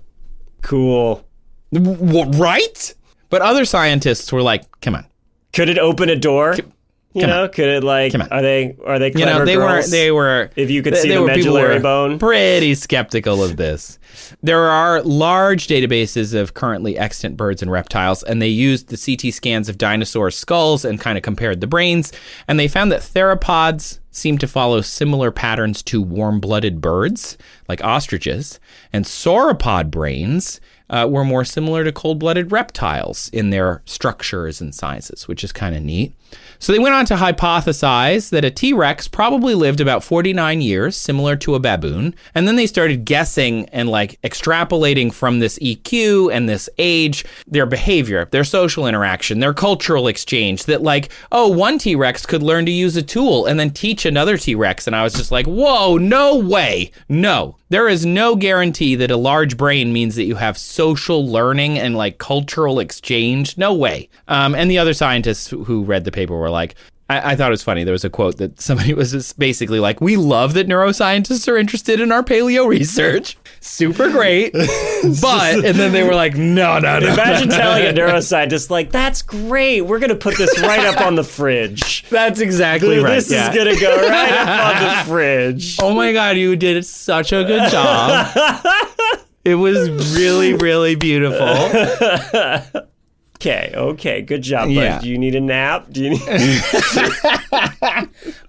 Cool. Right? But other scientists were like, come on. Could it open a door? Could it are they clever girls? They were if you could see the medullary bone. Pretty skeptical of this. There are large databases of currently extant birds and reptiles, and they used the CT scans of dinosaur skulls and kind of compared the brains, and they found that theropods seem to follow similar patterns to warm-blooded birds, like ostriches, and sauropod brains were more similar to cold-blooded reptiles in their structures and sizes, which is kind of neat. So they went on to hypothesize that a T-Rex probably lived about 49 years, similar to a baboon. And then they started guessing and extrapolating from this EQ and this age, their behavior, their social interaction, their cultural exchange, that one T-Rex could learn to use a tool and then teach another T-Rex. And I was just like, whoa, no way. No. There is no guarantee that a large brain means that you have social learning and cultural exchange. No way. And the other scientists who read the paper were like, I thought it was funny. There was a quote that somebody was just basically like, we love that neuroscientists are interested in our paleo research. Super great. But, and then they were like, no. Imagine telling a neuroscientist, that's great. We're going to put this right up on the fridge. That's exactly right. This is going to go right up on the fridge. Oh my God, you did such a good job. It was really, really beautiful. Okay, good job, bud. Do you need a nap?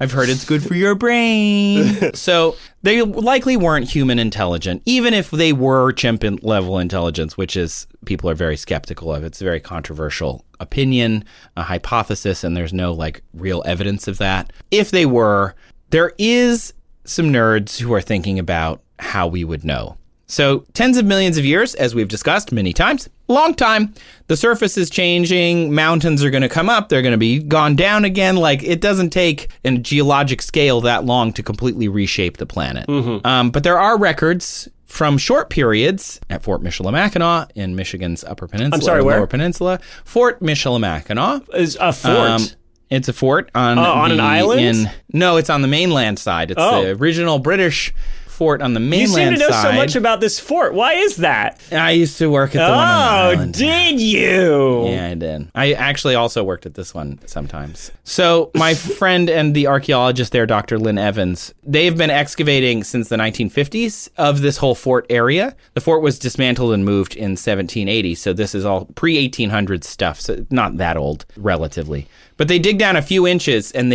I've heard it's good for your brain. So they likely weren't human intelligent, even if they were chimp level intelligence, which is people are very skeptical of. It's a very controversial opinion, a hypothesis, and there's no real evidence of that. If they were, there is some nerds who are thinking about how we would know. So tens of millions of years, as we've discussed many times, long time. The surface is changing. Mountains are going to come up. They're going to be gone down again. It doesn't take in a geologic scale that long to completely reshape the planet. But there are records from short periods at Fort Michilimackinac in Michigan's Upper Peninsula. I'm sorry, where? Lower Peninsula. Fort Michilimackinac. Is a fort? It's a fort on an island? No, it's on the mainland side. It's the original British fort on the mainland side. You seem to know so much about this fort. Why is that? I used to work at the one on the island. Oh, did you? Yeah, I did. I actually also worked at this one sometimes. So my friend and the archaeologist there, Dr. Lynn Evans, they've been excavating since the 1950s of this whole fort area. The fort was dismantled and moved in 1780, so this is all pre-1800s stuff, so not that old, relatively. But they dig down a few inches, and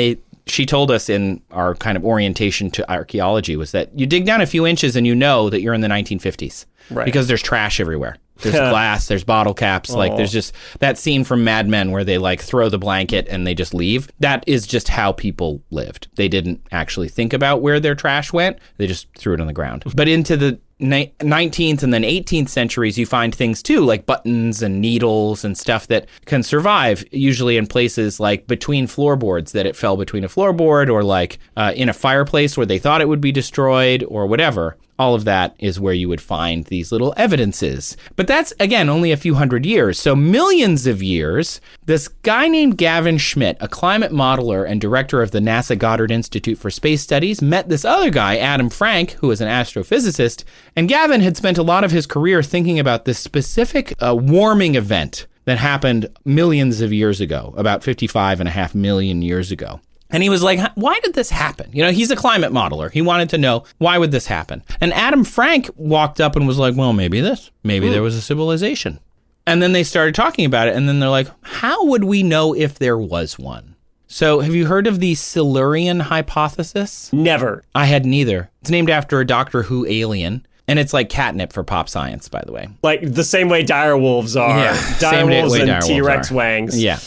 she told us in our kind of orientation to archaeology was that you dig down a few inches and you know that you're in the 1950s. Right. Because there's trash everywhere. There's glass, there's bottle caps. There's just that scene from Mad Men where they throw the blanket and they just leave. That is just how people lived. They didn't actually think about where their trash went. They just threw it on the ground. But into the 19th and then 18th centuries, you find things too, like buttons and needles and stuff that can survive, usually in places between floorboards, that it fell between a floorboard or in a fireplace where they thought it would be destroyed or whatever. All of that is where you would find these little evidences. But that's, again, only a few hundred years. So millions of years, this guy named Gavin Schmidt, a climate modeler and director of the NASA Goddard Institute for Space Studies, met this other guy, Adam Frank, who is an astrophysicist. And Gavin had spent a lot of his career thinking about this specific warming event that happened millions of years ago, about 55.5 million years ago. And he was like, why did this happen? You know, he's a climate modeler. He wanted to know, why would this happen? And Adam Frank walked up and was like, well, maybe there was a civilization. And then they started talking about it. And then they're like, how would we know if there was one? So have you heard of the Silurian hypothesis? Never. I had neither. It's named after a Doctor Who alien. And it's like catnip for pop science, by the way. Like the same way dire wolves are. Yeah, dire wolves and dire T-Rex wolves wangs. Yeah.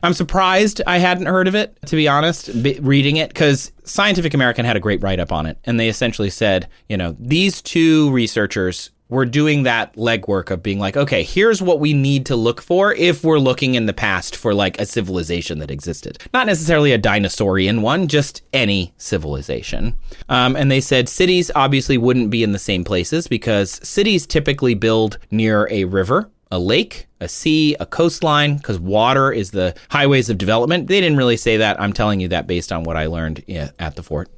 I'm surprised I hadn't heard of it, to be honest, reading it, because Scientific American had a great write-up on it. And they essentially said, you know, these two researchers were doing that legwork of being like, okay, here's what we need to look for if we're looking in the past for like a civilization that existed. Not necessarily a dinosaurian one, just any civilization. And they said cities obviously wouldn't be in the same places because cities typically build near a river, a lake, a sea, a coastline, because water is the highways of development. They didn't really say that. I'm telling you that based on what I learned at the fort.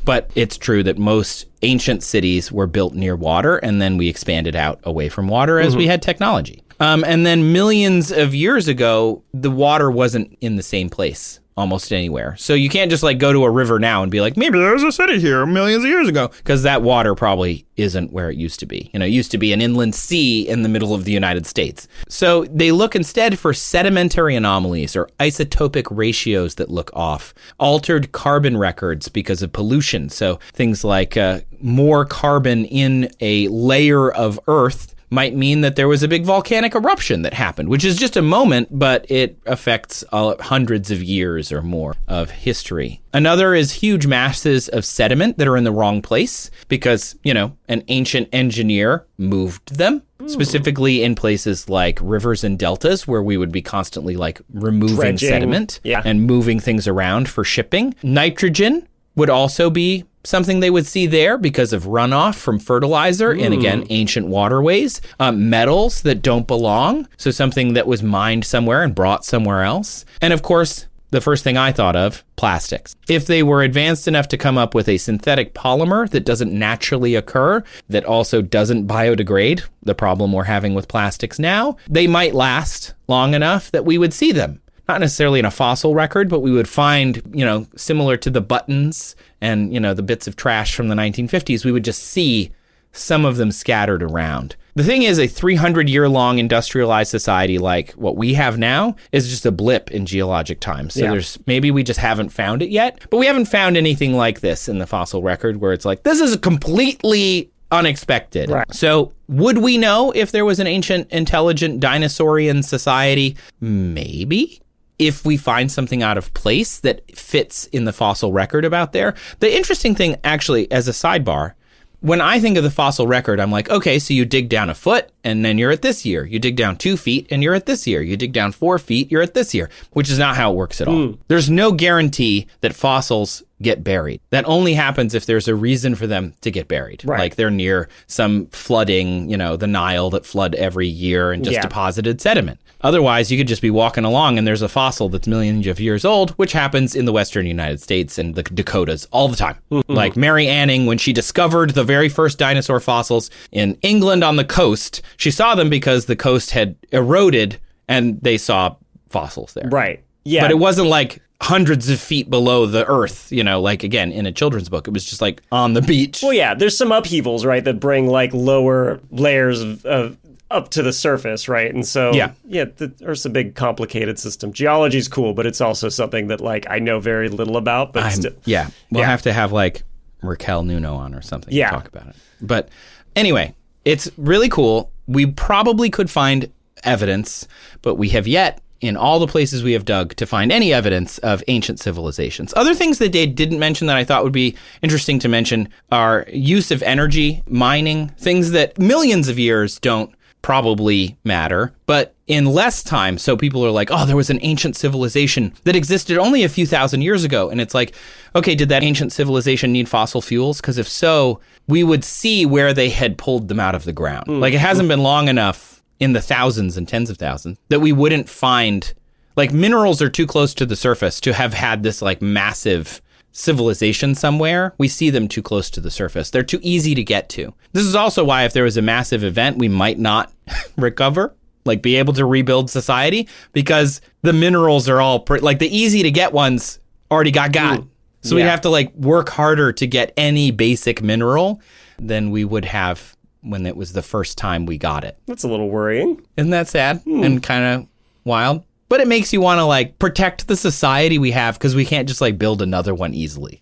But it's true that most ancient cities were built near water, and then we expanded out away from water as we had technology. And then millions of years ago, the water wasn't in the same place almost anywhere. So you can't just like go to a river now and be like, maybe there was a city here millions of years ago, because that water probably isn't where it used to be. You know, it used to be an inland sea in the middle of the United States. So they look instead for sedimentary anomalies or isotopic ratios that look off, altered carbon records because of pollution. So things like more carbon in a layer of Earth might mean that there was a big volcanic eruption that happened, which is just a moment, but it affects hundreds of years or more of history. Another is huge masses of sediment that are in the wrong place because, you know, an ancient engineer moved them, specifically in places like rivers and deltas where we would be constantly like removing Dredging. sediment and moving things around for shipping. Nitrogen would also be something they would see there because of runoff from fertilizer in, again, ancient waterways. Metals that don't belong, so something that was mined somewhere and brought somewhere else. And of course, the first thing I thought of, plastics. If they were advanced enough to come up with a synthetic polymer that doesn't naturally occur, that also doesn't biodegrade, the problem we're having with plastics now, they might last long enough that we would see them. Not necessarily in a fossil record, but we would find, you know, similar to the buttons and, you know, the bits of trash from the 1950s, we would just see some of them scattered around. The thing is, a 300-year-long industrialized society like what we have now is just a blip in geologic time. So maybe we just haven't found it yet, but we haven't found anything like this in the fossil record where it's like, this is completely unexpected. Right. So would we know if there was an ancient, intelligent dinosaurian society? Maybe. If we find something out of place that fits in the fossil record about there. The interesting thing, actually, as a sidebar, when I think of the fossil record, I'm like, okay, so you dig down a foot and then you're at this year. You dig down 2 feet and you're at this year. You dig down 4 feet, you're at this year, which is not how it works at all. There's no guarantee that fossils get buried. That only happens if there's a reason for them to get buried. Right. Like they're near some flooding, you know, the Nile that flood every year and just deposited sediment. Otherwise, you could just be walking along and there's a fossil that's millions of years old, which happens in the Western United States and the Dakotas all the time. Like Mary Anning, when she discovered the very first dinosaur fossils in England on the coast, she saw them because the coast had eroded and they saw fossils there. Right. Yeah. But it wasn't like hundreds of feet below the earth, you know, like, again, in a children's book. It was just like on the beach. Well, yeah, there's some upheavals, right, that bring like lower layers of up to the surface, right? And so, the Earth's a big, complicated system. Geology's cool, but it's also something that, like, I know very little about, but still. Yeah, we'll have to have, like, Raquel Nuno on or something to talk about it. But anyway, it's really cool. We probably could find evidence, but we have yet, in all the places we have dug, to find any evidence of ancient civilizations. Other things that they didn't mention that I thought would be interesting to mention are use of energy, mining, things that millions of years don't probably matter, but in less time. So people are like, oh, there was an ancient civilization that existed only a few thousand years ago. And it's like, okay, did that ancient civilization need fossil fuels? Because if so, we would see where they had pulled them out of the ground. Like it hasn't been long enough in the thousands and tens of thousands that we wouldn't find, like, minerals are too close to the surface to have had this like massive civilization somewhere. We see them too close to the surface. They're too easy to get to. This is also why if there was a massive event, we might not recover, like be able to rebuild society, because the minerals are all like the easy to get ones already got. So we'd have to like work harder to get any basic mineral than we would have when it was the first time we got it. That's a little worrying. Isn't that sad and kind of wild? But it makes you want to like protect the society we have because we can't just like build another one easily.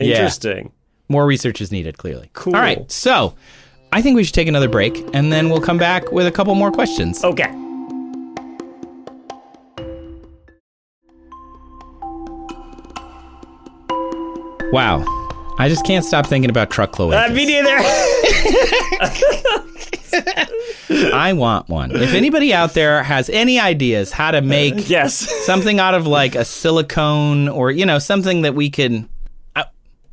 Interesting. Yeah. More research is needed, clearly. Cool. All right, so I think we should take another break and then we'll come back with a couple more questions. Okay. Wow. I just can't stop thinking about truck cloacas. Me neither. I want one. If anybody out there has any ideas how to make something out of like a silicone or, you know, something that we can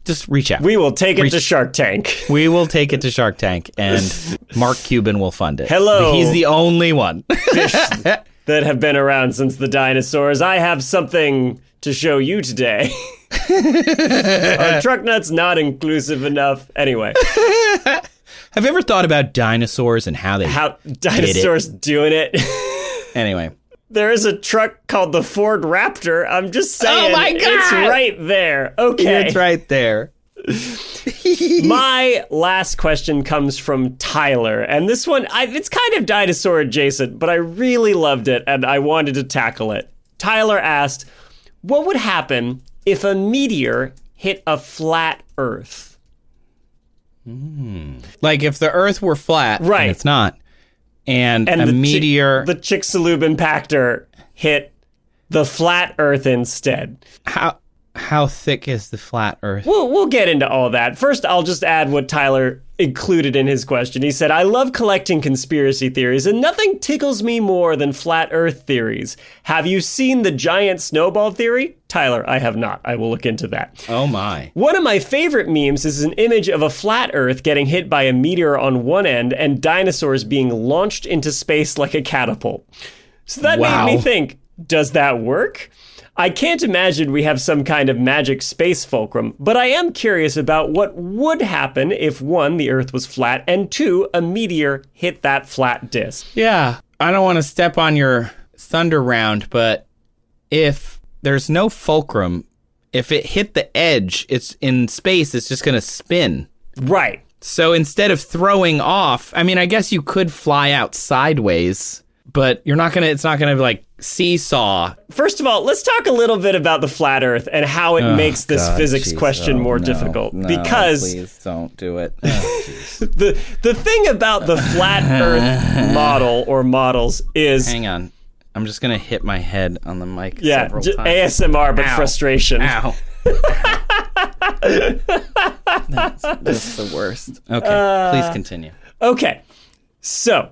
just reach out. We will take it to Shark Tank. We will take it to Shark Tank and Mark Cuban will fund it. Hello. He's the only one. Fish that have been around since the dinosaurs. I have something to show you today. Are truck nuts not inclusive enough? Anyway. Have you ever thought about dinosaurs and how dinosaurs doing it? Anyway. There is a truck called the Ford Raptor. I'm just saying. Oh my God! It's right there. Okay. It's right there. My last question comes from Tyler. And this one, it's kind of dinosaur adjacent, but I really loved it and I wanted to tackle it. Tyler asked, what would happen if a meteor hit a flat Earth? Like if the Earth were flat, right? And it's not, and a meteor, the Chicxulub impactor hit the flat Earth instead. How thick is the flat Earth? We'll get into all that. First, I'll just add what Tyler included in his question. He said, I love collecting conspiracy theories, and nothing tickles me more than flat Earth theories. Have you seen the giant snowball theory? Tyler, I have not. I will look into that. Oh my. One of my favorite memes is an image of a flat Earth getting hit by a meteor on one end and dinosaurs being launched into space like a catapult. So that made me think, does that work? I can't imagine we have some kind of magic space fulcrum, but I am curious about what would happen if 1, the Earth was flat, and 2, a meteor hit that flat disk. Yeah, I don't want to step on your thunder round, but if there's no fulcrum, if it hit the edge, it's in space, it's just going to spin. Right. So instead of throwing off, I mean, I guess you could fly out sideways, but it's not going to like seesaw. First of all, let's talk a little bit about the flat Earth and how it makes this physics question more difficult. Because please don't do it. The thing about the flat Earth model or models is... Hang on. I'm just going to hit my head on the mic several times. ASMR, but frustration. Ow. That's the worst. Okay, please continue. Okay, so...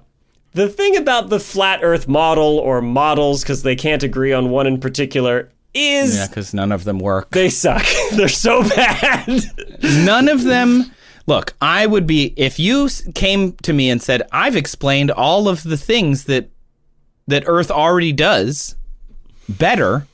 the thing about the flat Earth model or models, because they can't agree on one in particular, is... yeah, because none of them work. They suck. They're so bad. None of them... Look, I would be... If you came to me and said, I've explained all of the things that Earth already does better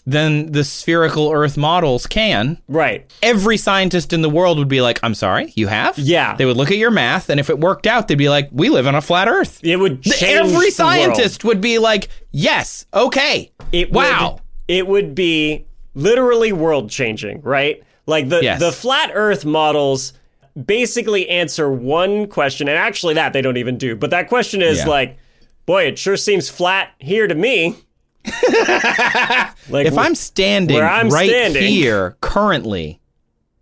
than the spherical Earth models can. Right. Every scientist in the world would be like, I'm sorry, you have? Yeah. They would look at your math, and if it worked out, they'd be like, we live on a flat Earth. It would change Every the scientist world. would be like, yes, okay, wow. It would be literally world-changing, right? Like the flat Earth models basically answer one question, and actually that they don't even do, but that question is like, boy, it sure seems flat here to me. Like if I'm standing here currently,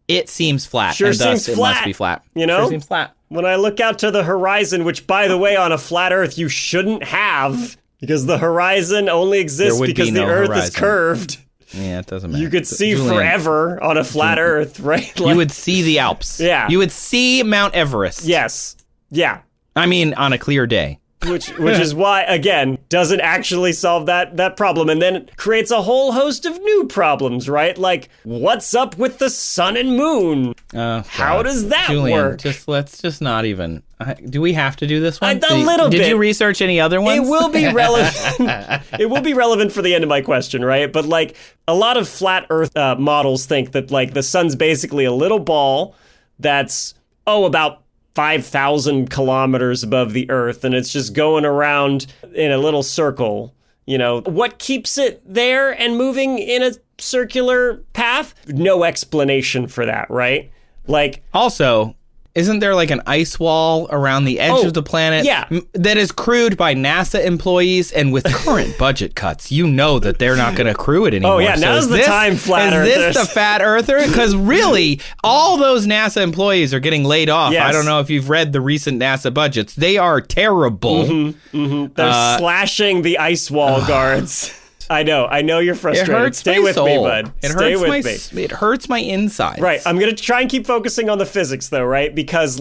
it seems flat. Sure and seems thus flat. It must be flat. You know? Sure seems flat. When I look out to the horizon, which by the way, on a flat Earth, you shouldn't have, because the horizon only exists because the Earth is curved. Yeah, it doesn't matter. You could see forever on a flat Earth, right? You would see the Alps. Yeah. You would see Mount Everest. Yes. Yeah. I mean, on a clear day. Which is why, again, doesn't actually solve that problem, and then it creates a whole host of new problems, right? Like, what's up with the sun and moon? How does that work? Let's just not even. Do we have to do this one? A little bit. Did you research any other ones? It will be relevant. It will be relevant for the end of my question, right? But like, a lot of flat Earth models think that like the sun's basically a little ball that's about 5,000 kilometers above the Earth, and it's just going around in a little circle. You know, what keeps it there and moving in a circular path? No explanation for that, right? Like, also, isn't there like an ice wall around the edge of the planet that is crewed by NASA employees? And with current budget cuts, you know that they're not going to crew it anymore. Oh, yeah, now's the time, flat earthers. Is this the fat earther? Because really, all those NASA employees are getting laid off. Yes. I don't know if you've read the recent NASA budgets. They are terrible. They're slashing the ice wall guards. I know you're frustrated. Stay with me, bud. It hurts my insides. Right. I'm going to try and keep focusing on the physics, though, right? Because,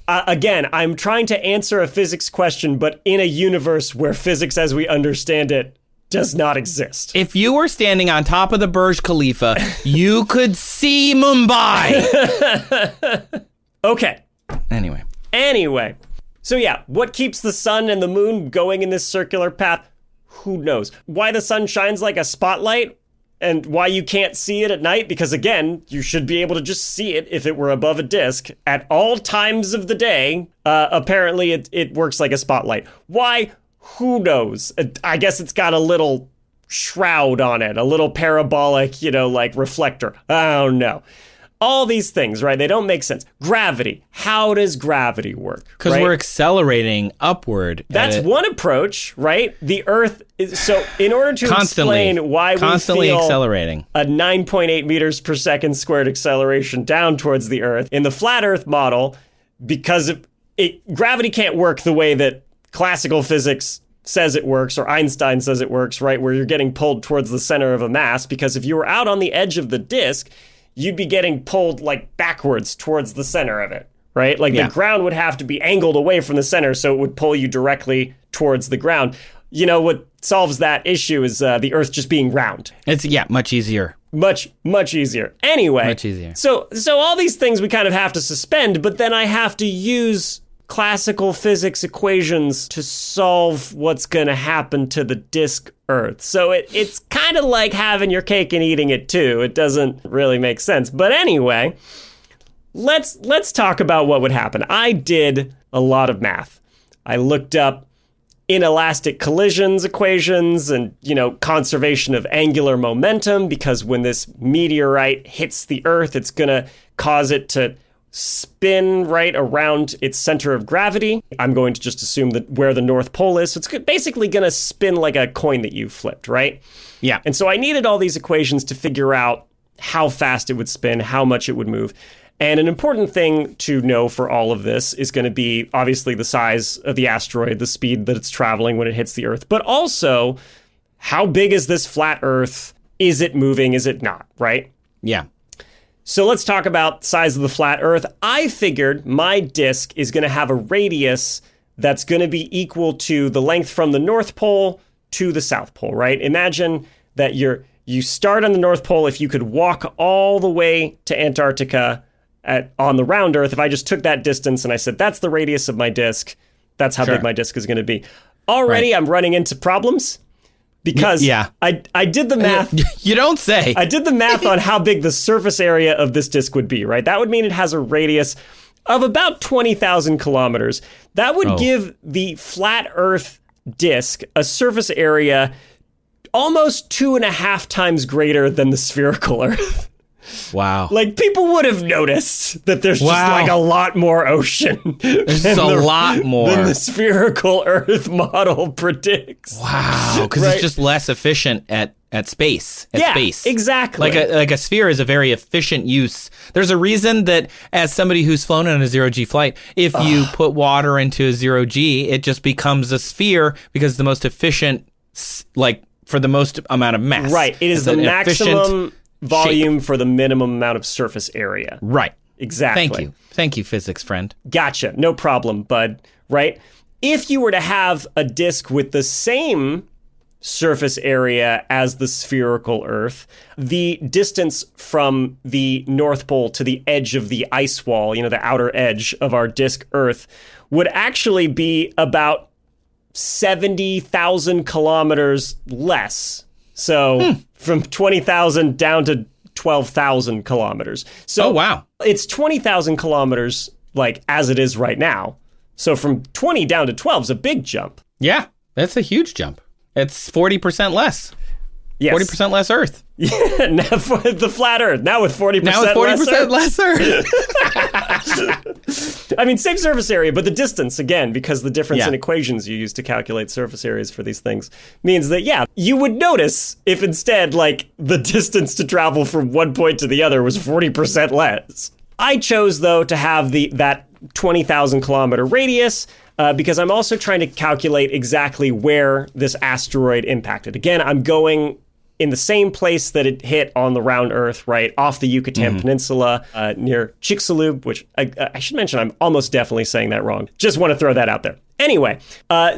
again, I'm trying to answer a physics question, but in a universe where physics as we understand it does not exist. If you were standing on top of the Burj Khalifa, you could see Mumbai. Okay. Anyway. So, yeah, what keeps the sun and the moon going in this circular path? Who knows? Why the sun shines like a spotlight and why you can't see it at night? Because again, you should be able to just see it if it were above a disk at all times of the day. Apparently, it works like a spotlight. Why? Who knows? I guess it's got a little shroud on it, a little parabolic, like reflector. I don't know. All these things, right? They don't make sense. Gravity. How does gravity work? Because we're accelerating upward. That's one approach, right? The Earth is, so in order to explain why we feel accelerating a 9.8 meters per second squared acceleration down towards the Earth in the flat Earth model, because gravity can't work the way that classical physics says it works, or Einstein says it works, right? Where you're getting pulled towards the center of a mass, because if you were out on the edge of the disk, you'd be getting pulled like backwards towards the center of it, right? Like the ground would have to be angled away from the center so it would pull you directly towards the ground. What solves that issue is the Earth just being round. It's, much easier. Much easier. Anyway. Much easier. So all these things we kind of have to suspend, but then I have to use classical physics equations to solve what's going to happen to the disk Earth. So it's kind of like having your cake and eating it too. It doesn't really make sense. But anyway, let's talk about what would happen. I did a lot of math. I looked up inelastic collisions equations and, conservation of angular momentum, because when this meteorite hits the Earth, it's going to cause it to spin right around its center of gravity. I'm going to just assume that where the North Pole is. So it's basically going to spin like a coin that you flipped, right? Yeah. And so I needed all these equations to figure out how fast it would spin, how much it would move. And an important thing to know for all of this is going to be obviously the size of the asteroid, the speed that it's traveling when it hits the Earth, but also how big is this flat Earth? Is it moving? Is it not? Right? Yeah. So let's talk about size of the flat Earth. I figured my disk is going to have a radius that's going to be equal to the length from the North Pole to the South Pole, right? Imagine that you start on the North Pole. If you could walk all the way to Antarctica on the round Earth, if I just took that distance and I said, that's the radius of my disk, that's how big my disk is going to be. Already, I'm running into problems. Because I did the math. You don't say. I did the math on how big the surface area of this disk would be, right? That would mean it has a radius of about 20,000 kilometers. That would give the flat Earth disk a surface area almost 2.5 times greater than the spherical Earth. Wow. Like, people would have noticed that there's just like a lot more ocean. There's a lot more than the spherical Earth model predicts. Wow. Because it's just less efficient at space. Space. Exactly. Like a sphere is a very efficient use. There's a reason that, as somebody who's flown on a zero-G flight, if you put water into a zero-G, it just becomes a sphere, because the most efficient, for the most amount of mass. Right. It is the maximum volume for the minimum amount of surface area. Right. Exactly. Thank you, physics friend. Gotcha. No problem, bud. Right? If you were to have a disk with the same surface area as the spherical Earth, the distance from the North Pole to the edge of the ice wall, the outer edge of our disk Earth, would actually be about 70,000 kilometers less. So from 20,000 down to 12,000 kilometers. So wow. It's 20,000 kilometers as it is right now. So from 20 down to 12 is a big jump. Yeah, that's a huge jump. It's 40% less. Yes. 40% less Earth. Yeah, now for the flat Earth. Now with 40% less Earth. I mean, same surface area, but the distance, again, because the difference in equations you use to calculate surface areas for these things means that, you would notice if instead, like, the distance to travel from one point to the other was 40% less. I chose, though, to have that 20,000 kilometer radius because I'm also trying to calculate exactly where this asteroid impacted. Again, I'm going in the same place that it hit on the round Earth, right, off the Yucatan Peninsula near Chicxulub, which I should mention I'm almost definitely saying that wrong. Just want to throw that out there. Anyway,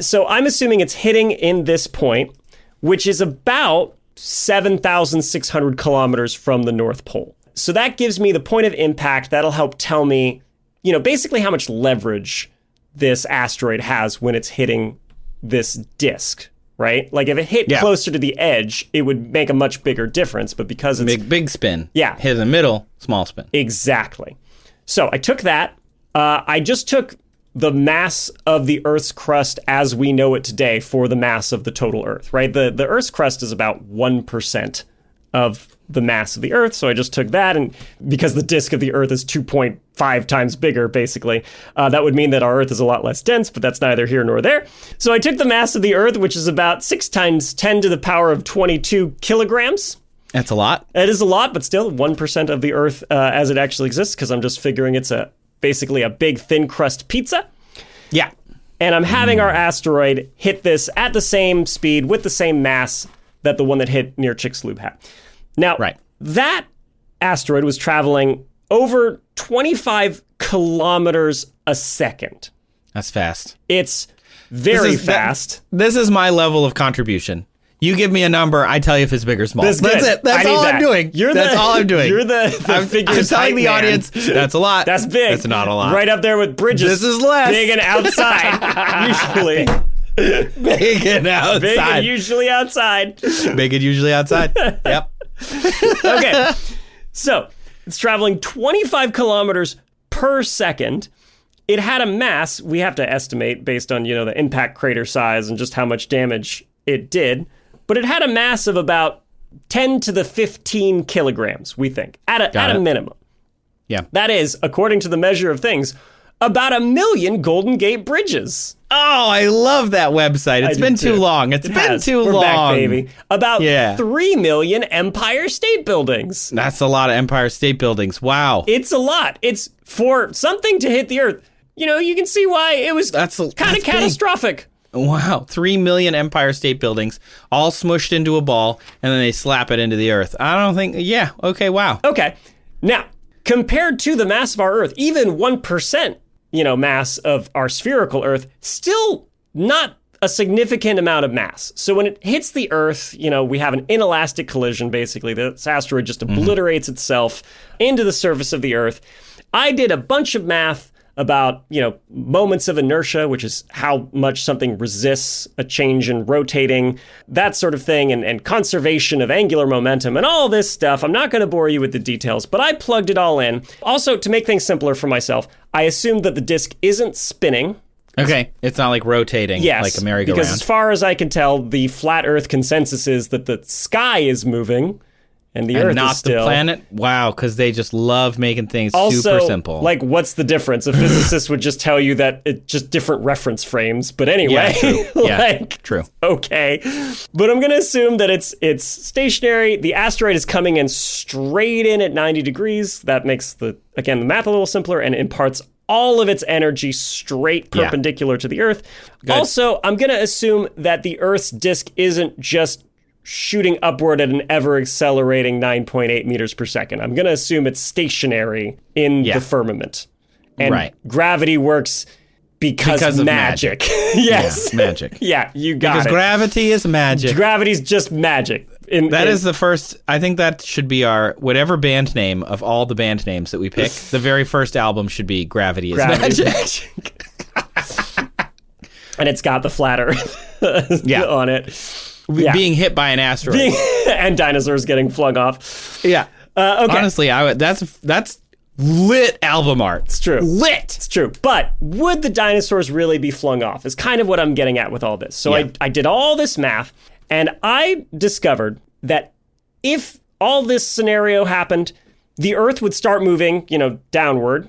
so I'm assuming it's hitting in this point, which is about 7,600 kilometers from the North Pole. So that gives me the point of impact. That'll help tell me, basically how much leverage this asteroid has when it's hitting this disk. Right? Like if it hit closer to the edge, it would make a much bigger difference. But because it's big spin. Yeah. Hit in the middle, small spin. Exactly. So I took that. I just took the mass of the Earth's crust as we know it today for the mass of the total Earth, right? The Earth's crust is about 1% of the mass of the Earth. So I just took that, and because the disk of the Earth is 2.5 times bigger, basically, that would mean that our Earth is a lot less dense, but that's neither here nor there. So I took the mass of the Earth, which is about 6 times 10 to the power of 22 kilograms. That's a lot. It is a lot, but still 1% of the Earth as it actually exists, because I'm just figuring it's basically a big thin crust pizza. Yeah. And I'm having our asteroid hit this at the same speed with the same mass that the one that hit near Chicxulub had. Now, that asteroid was traveling over 25 kilometers a second. That's fast. It's very fast. This is my level of contribution. You give me a number, I tell you if it's big or small. That's it. That's all I'm doing. That's all I'm doing. You're the I'm telling the audience, that's a lot. That's big. That's not a lot. Right up there with bridges. This is less. Big and outside, usually. Big and outside. Big and usually outside. Big and usually outside. Yep. Okay. So it's traveling 25 kilometers per second. It had a mass, we have to estimate based on, the impact crater size and just how much damage it did. But it had a mass of about 10 to the 15 kilograms, we think, at a minimum. Yeah. That is, according to the measure of things, about 1 million Golden Gate bridges. Oh, I love that website. It's been too long. It's been too long. We're back, baby. About 3 million Empire State Buildings. That's a lot of Empire State Buildings. Wow. It's a lot. It's for something to hit the Earth. You can see why it was kind of catastrophic. Wow. 3 million Empire State Buildings all smushed into a ball, and then they slap it into the Earth. I don't think, okay, wow. Okay. Now, compared to the mass of our Earth, even 1%, mass of our spherical Earth, still not a significant amount of mass. So when it hits the Earth, we have an inelastic collision, basically. This asteroid just obliterates itself into the surface of the Earth. I did a bunch of math about, moments of inertia, which is how much something resists a change in rotating, that sort of thing, and conservation of angular momentum and all this stuff. I'm not going to bore you with the details, but I plugged it all in. Also, to make things simpler for myself, I assumed that the disk isn't spinning. Okay, it's not like rotating like a merry-go-round. Because as far as I can tell, the flat Earth consensus is that the sky is moving, and the Earth not is still. The planet? Wow, because they just love making things super simple. Like, what's the difference? A physicist would just tell you that it's just different reference frames. But anyway, true. Okay. But I'm going to assume that it's stationary. The asteroid is coming in straight in at 90 degrees. That makes the math a little simpler and imparts all of its energy straight perpendicular to the Earth. Good. Also, I'm going to assume that the Earth's disk isn't just shooting upward at an ever-accelerating 9.8 meters per second. I'm going to assume it's stationary in the firmament. And gravity works because of magic. Yes. Yeah, magic. Yeah, you got because it. Because gravity is magic. Gravity's just magic. That is the first, I think that should be our, whatever band name of all the band names that we pick, the very first album should be Gravity is Magic. And it's got the flat Earth on it. Being hit by an asteroid. And dinosaurs getting flung off. Yeah. Okay. Honestly, that's lit album art. It's true. Lit. It's true. But would the dinosaurs really be flung off is kind of what I'm getting at with all this. So I did all this math, and I discovered that if all this scenario happened, the Earth would start moving, downward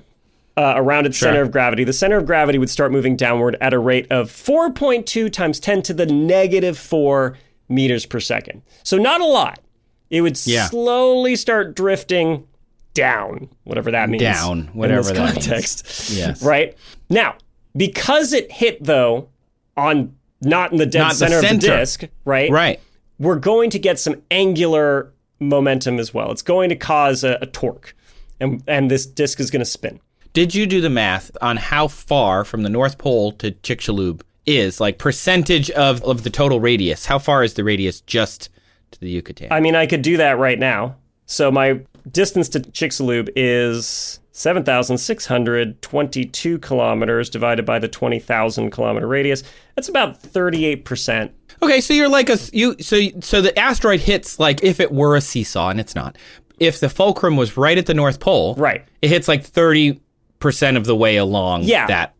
around its center of gravity. The center of gravity would start moving downward at a rate of 4.2 times 10 to the negative 4 meters per second. So not a lot. It would slowly start drifting down, whatever that means. Down, whatever that context. means. Yes. Right? Now, because it hit, though, not in the dead center of the disk, right? Right. We're going to get some angular momentum as well. It's going to cause a torque, and this disk is going to spin. Did you do the math on how far from the North Pole to Chicxulub is, like percentage of the total radius? How far is the radius just to the Yucatan? I mean, I could do that right now. So my distance to Chicxulub is 7,622 kilometers divided by the 20,000 kilometer radius. That's about 38%. Okay, so you're like so the asteroid hits like if it were a seesaw, and it's not. If the fulcrum was right at the North Pole, right, it hits like 30% of the way along that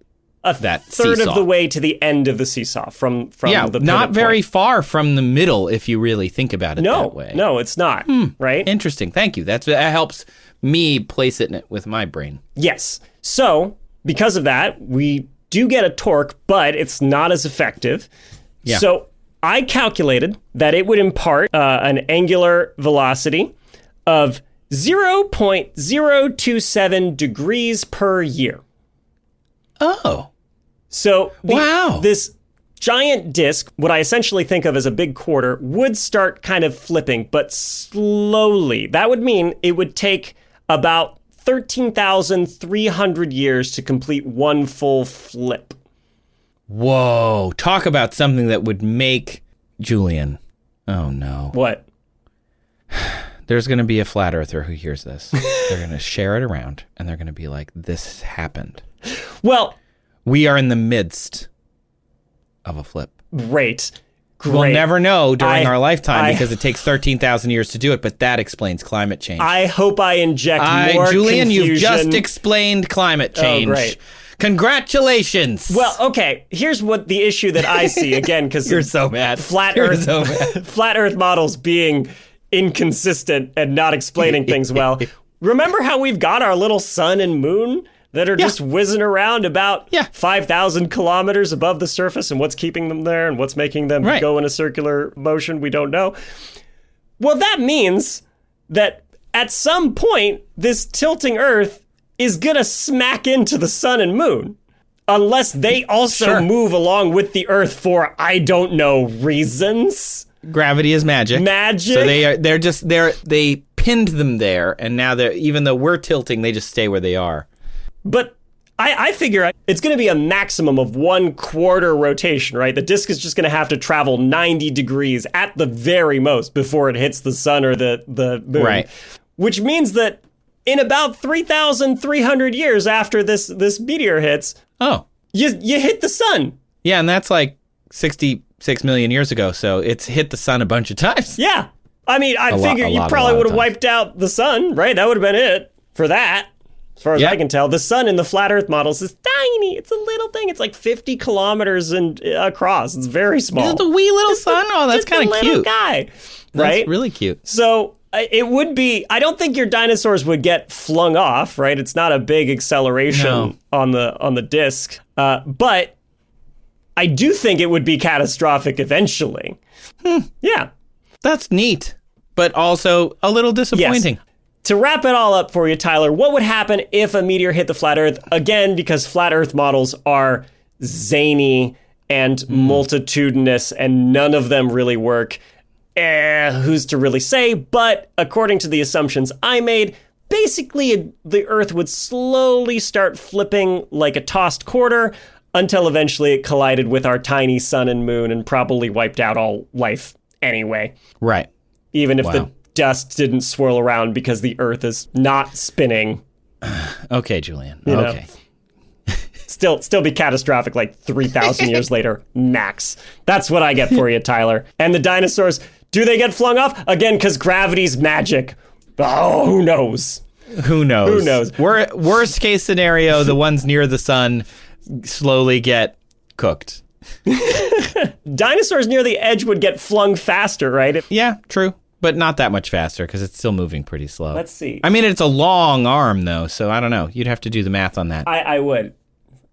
third seesaw. of the way to the end of the seesaw from the not very point. Far from the middle if you really think about it that way. No, it's not. Right? Interesting. Thank you. That helps me place it with my brain. Yes. So because of that, we do get a torque, but it's not as effective. Yeah. So I calculated that it would impart an angular velocity of 0.027 degrees per year. Oh. So wow. This giant disk, what I essentially think of as a big quarter, would start kind of flipping, but slowly. That would mean it would take about 13,300 years to complete one full flip. Whoa. Talk about something that would make Julian. Oh, no. What? There's going to be a flat earther who hears this. They're going to share it around, and they're going to be like, this happened. Well, we are in the midst of a flip. Great. We'll never know during our lifetime because it takes 13,000 years to do it, but that explains climate change. I hope I inject more Julian, confusion. you've just explained climate change. Oh, great. Congratulations. Well, okay, here's what the issue that I see, again, because you're so mad. Flat Earth models being inconsistent and not explaining things well. Remember how we've got our little sun and moon that are just whizzing around about 5,000 kilometers above the surface, and what's keeping them there and what's making them go in a circular motion, we don't know. Well, that means that at some point, this tilting Earth is going to smack into the sun and moon, unless they also move along with the Earth for, I don't know, reasons. Gravity is magic. So they pinned them there, and now even though we're tilting, they just stay where they are. But I figure it's going to be a maximum of 1/4 rotation, right? The disk is just going to have to travel 90 degrees at the very most before it hits the sun or the moon. Right. Which means that in about 3,300 years after this meteor hits, you hit the sun. Yeah, and that's like 66 million years ago, so it's hit the sun a bunch of times. Yeah. I mean, I figure you probably would have wiped out the sun, right? That would have been it for that. As far as I can tell, the sun in the flat Earth models is tiny. It's a little thing. It's like 50 kilometers across. It's very small. It's a wee little sun. Oh, that's kind of cute. Little guy, right? That's really cute. So it would be. I don't think your dinosaurs would get flung off, right? It's not a big acceleration on the disc, but I do think it would be catastrophic eventually. Yeah, that's neat, but also a little disappointing. Yes. To wrap it all up for you, Tyler, what would happen if a meteor hit the flat Earth? Again, because flat Earth models are zany and multitudinous, and none of them really work. Who's to really say? But according to the assumptions I made, basically the Earth would slowly start flipping like a tossed quarter until eventually it collided with our tiny sun and moon and probably wiped out all life anyway. Right. Even if the dust didn't swirl around because the Earth is not spinning. Okay, Julian. Okay. Still be catastrophic like 3,000 years later, max. That's what I get for you, Tyler. And the dinosaurs, do they get flung off? Again, because gravity's magic. Oh, who knows? Who knows? Worst case scenario, the ones near the sun slowly get cooked. Dinosaurs near the edge would get flung faster, right? Yeah, true. but not that much faster because it's still moving pretty slow. Let's see. I mean, it's a long arm, though, so I don't know. You'd have to do the math on that. I would.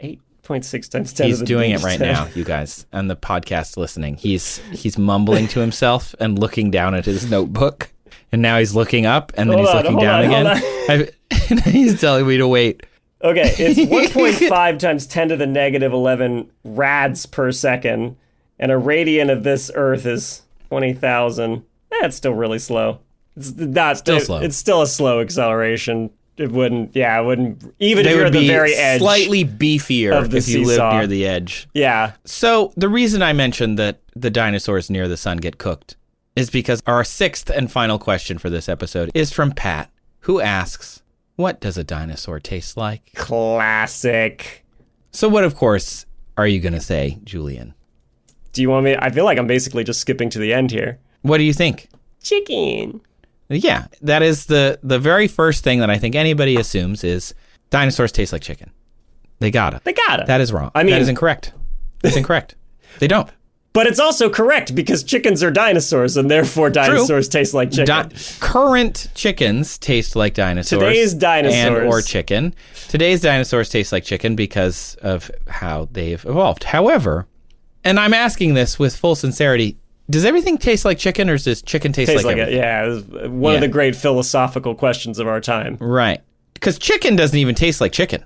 8.6 times 10 He's to the doing it negative right 10. now, you guys, on the podcast listening. He's mumbling to himself and looking down at his notebook, and now he's looking up, and then he's looking down again. And he's telling me to wait. Okay, it's 1.5 times 10 to the negative 11 rads per second, and a radian of this Earth is 20,000. That's still really slow. It's not still slow. It's still a slow acceleration. It wouldn't, even if you're at the very edge. Slightly beefier of the if you seesaw. live near the edge. Yeah. So the reason I mentioned that the dinosaurs near the sun get cooked is because our sixth and final question for this episode is from Pat, who asks, what does a dinosaur taste like? Classic. So what, of course, are you going to say, Julian? Do you want me? I feel like I'm basically just skipping to the end here. What do you think? Chicken. Yeah, that is the very first thing that I think anybody assumes is dinosaurs taste like chicken. They gotta. That is wrong. I mean, that is incorrect. It's incorrect. They don't. But it's also correct because chickens are dinosaurs and therefore dinosaurs taste like chicken. Current chickens taste like dinosaurs. Today's dinosaurs. And or chicken. Today's dinosaurs taste like chicken because of how they've evolved. However, and I'm asking this with full sincerity, does everything taste like chicken, or does chicken taste like everything? Yeah, it's one of the great philosophical questions of our time. Right. Because chicken doesn't even taste like chicken,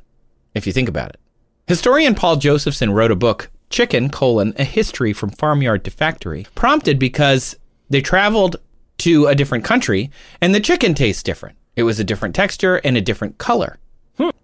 if you think about it. Historian Paul Josephson wrote a book, Chicken, A History from Farmyard to Factory, prompted because they traveled to a different country, and the chicken tastes different. It was a different texture and a different color.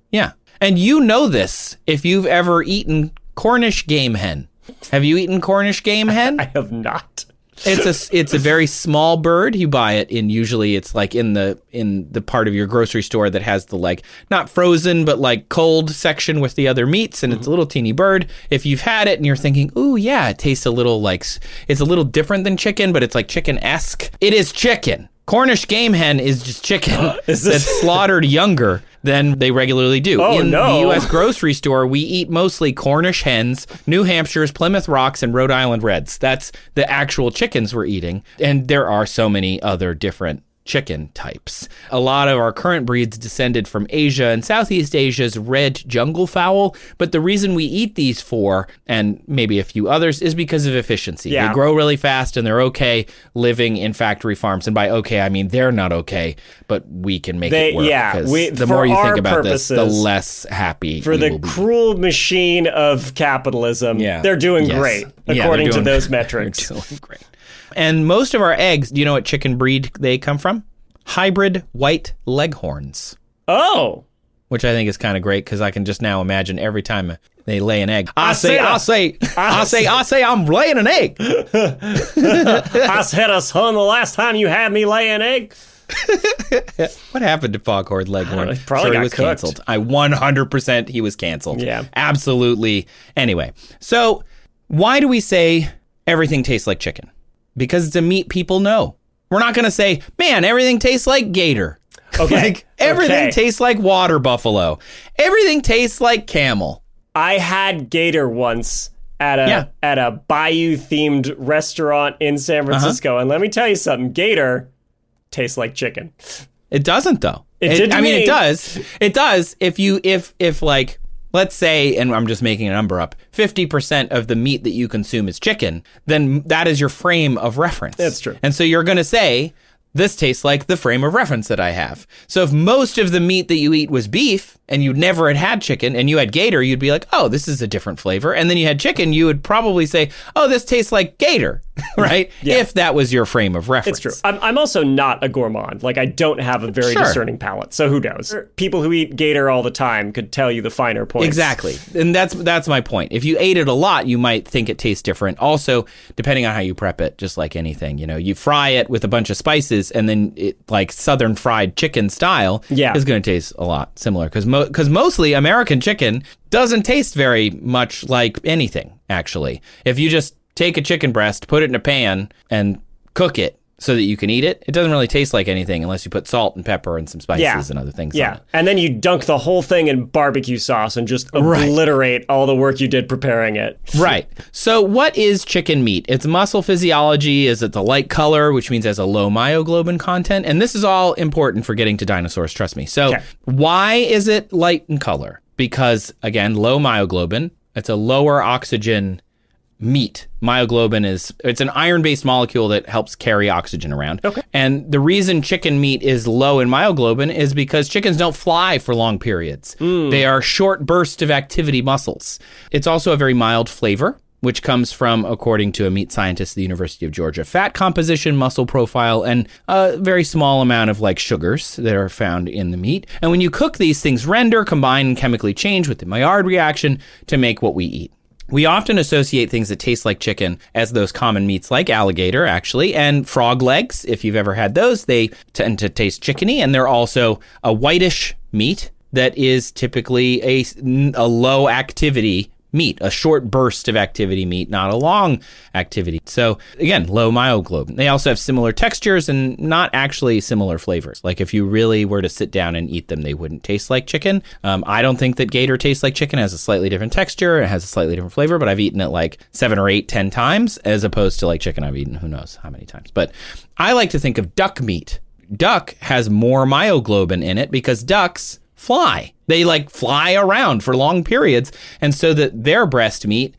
Yeah. And you know this if you've ever eaten Cornish game hen. Have you eaten Cornish game hen? I have not. It's a very small bird. You buy it in, usually it's like in the part of your grocery store that has the like not frozen but like cold section with the other meats, and it's a little teeny bird. If you've had it and you're thinking, "Ooh, yeah, it tastes a little like it's a little different than chicken, but it's like chicken-esque." It is chicken. Cornish game hen is just chicken that's slaughtered younger than they regularly do. In the U.S. grocery store, we eat mostly Cornish hens, New Hampshires, Plymouth Rocks, and Rhode Island Reds. That's the actual chickens we're eating. And there are so many other different chicken types. A lot of our current breeds descended from Asia and Southeast Asia's red jungle fowl, but the reason we eat these four, and maybe a few others, is because of efficiency. Yeah. They grow really fast and they're okay living in factory farms. And by okay, I mean they're not okay, but we can make it work. Yeah, the more you think about this, the less happy for the cruel machine of capitalism, they're doing great, according to those metrics. They're doing great. And most of our eggs, do you know what chicken breed they come from? Hybrid white leghorns. Oh. Which I think is kind of great because I can just now imagine every time they lay an egg. I say, I'm laying an egg. I said, son, the last time you had me lay an egg. What happened to Foghorn Leghorn? Probably got he was cooked. canceled. 100% he was canceled. Yeah. Absolutely. Anyway, so why do we say everything tastes like chicken? Because it's a meat people know. We're not going to say, man, everything tastes like gator. Okay. Like, everything tastes like water buffalo. Everything tastes like camel. I had gator once at a bayou-themed restaurant in San Francisco, and let me tell you something, gator tastes like chicken. It doesn't, though. It does. It does if like, let's say, and I'm just making a number up, 50% of the meat that you consume is chicken, then that is your frame of reference. That's true. And so you're going to say, this tastes like the frame of reference that I have. So if most of the meat that you eat was beef and you never had chicken and you had gator, you'd be like, oh, this is a different flavor. And then you had chicken, you would probably say, oh, this tastes like gator, right? Yeah. If that was your frame of reference. It's true. I'm also not a gourmand. Like, I don't have a very discerning palate. So who knows? People who eat gator all the time could tell you the finer points. Exactly. And that's my point. If you ate it a lot, you might think it tastes different. Also, depending on how you prep it, just like anything, you fry it with a bunch of spices and then it, like southern fried chicken style, is going to taste a lot similar. Because mostly American chicken doesn't taste very much like anything, actually. If you just take a chicken breast, put it in a pan, and cook it, so that you can eat it. It doesn't really taste like anything unless you put salt and pepper and some spices and other things on it. And then you dunk the whole thing in barbecue sauce and just obliterate all the work you did preparing it. Right. So what is chicken meat? Its muscle physiology is it's a light color, which means it has a low myoglobin content. And this is all important for getting to dinosaurs, trust me. So why is it light in color? Because, again, low myoglobin. It's a lower oxygen meat. Myoglobin it's an iron-based molecule that helps carry oxygen around. Okay. And the reason chicken meat is low in myoglobin is because chickens don't fly for long periods. They are short bursts of activity muscles. It's also a very mild flavor, which comes from, according to a meat scientist at the University of Georgia, fat composition, muscle profile, and a very small amount of sugars that are found in the meat. And when you cook, these things render, combine, and chemically change with the Maillard reaction to make what we eat. We often associate things that taste like chicken as those common meats like alligator, actually, and frog legs. If you've ever had those, they tend to taste chickeny, and they're also a whitish meat that is typically a low activity meat, a short burst of activity meat, not a long activity. So again, low myoglobin. They also have similar textures and not actually similar flavors. Like if you really were to sit down and eat them, they wouldn't taste like chicken. I don't think that gator tastes like chicken. It has a slightly different texture. It has a slightly different flavor, but I've eaten it 7 or 8, 10 times as opposed to chicken I've eaten who knows how many times. But I like to think of duck meat. Duck has more myoglobin in it because ducks fly. They fly around for long periods. And so that their breast meat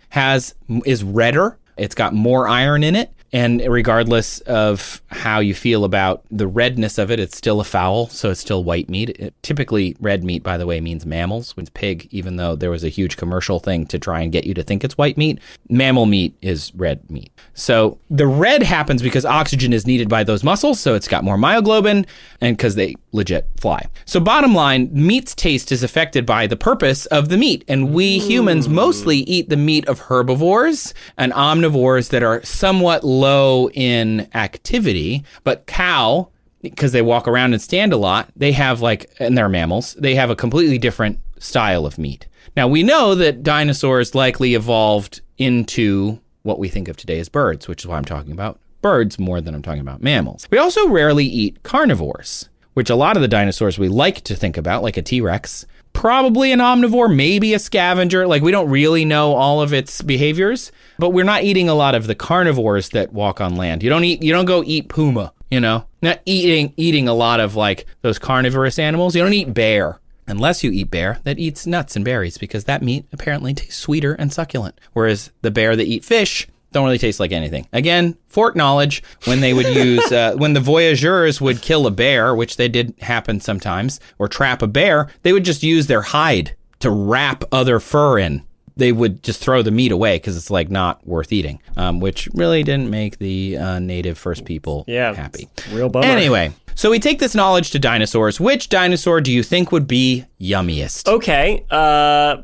is redder. It's got more iron in it. And regardless of how you feel about the redness of it, it's still a fowl, so it's still white meat. Typically, red meat, by the way, means mammals. It's pig, even though there was a huge commercial thing to try and get you to think it's white meat. Mammal meat is red meat. So the red happens because oxygen is needed by those muscles, so it's got more myoglobin, and because they legit fly. So bottom line, meat's taste is affected by the purpose of the meat, and we humans mostly eat the meat of herbivores and omnivores that are somewhat low in activity, but cow, because they walk around and stand a lot, they have and they're mammals, they have a completely different style of meat. Now we know that dinosaurs likely evolved into what we think of today as birds, which is why I'm talking about birds more than I'm talking about mammals. We also rarely eat carnivores, which a lot of the dinosaurs we like to think about, like a T-Rex, probably an omnivore, maybe a scavenger. We don't really know all of its behaviors, but we're not eating a lot of the carnivores that walk on land. You don't go eat puma, not eating a lot of those carnivorous animals. You don't eat bear. Unless you eat bear that eats nuts and berries, because that meat apparently tastes sweeter and succulent. Whereas the bear that eat fish don't really taste like anything. Again, fork knowledge, when they would use, when the voyageurs would kill a bear, which they did happen sometimes, or trap a bear, they would just use their hide to wrap other fur in. They would just throw the meat away because it's not worth eating, which really didn't make the native first people happy. Real bummer. Anyway, so we take this knowledge to dinosaurs. Which dinosaur do you think would be yummiest? Okay,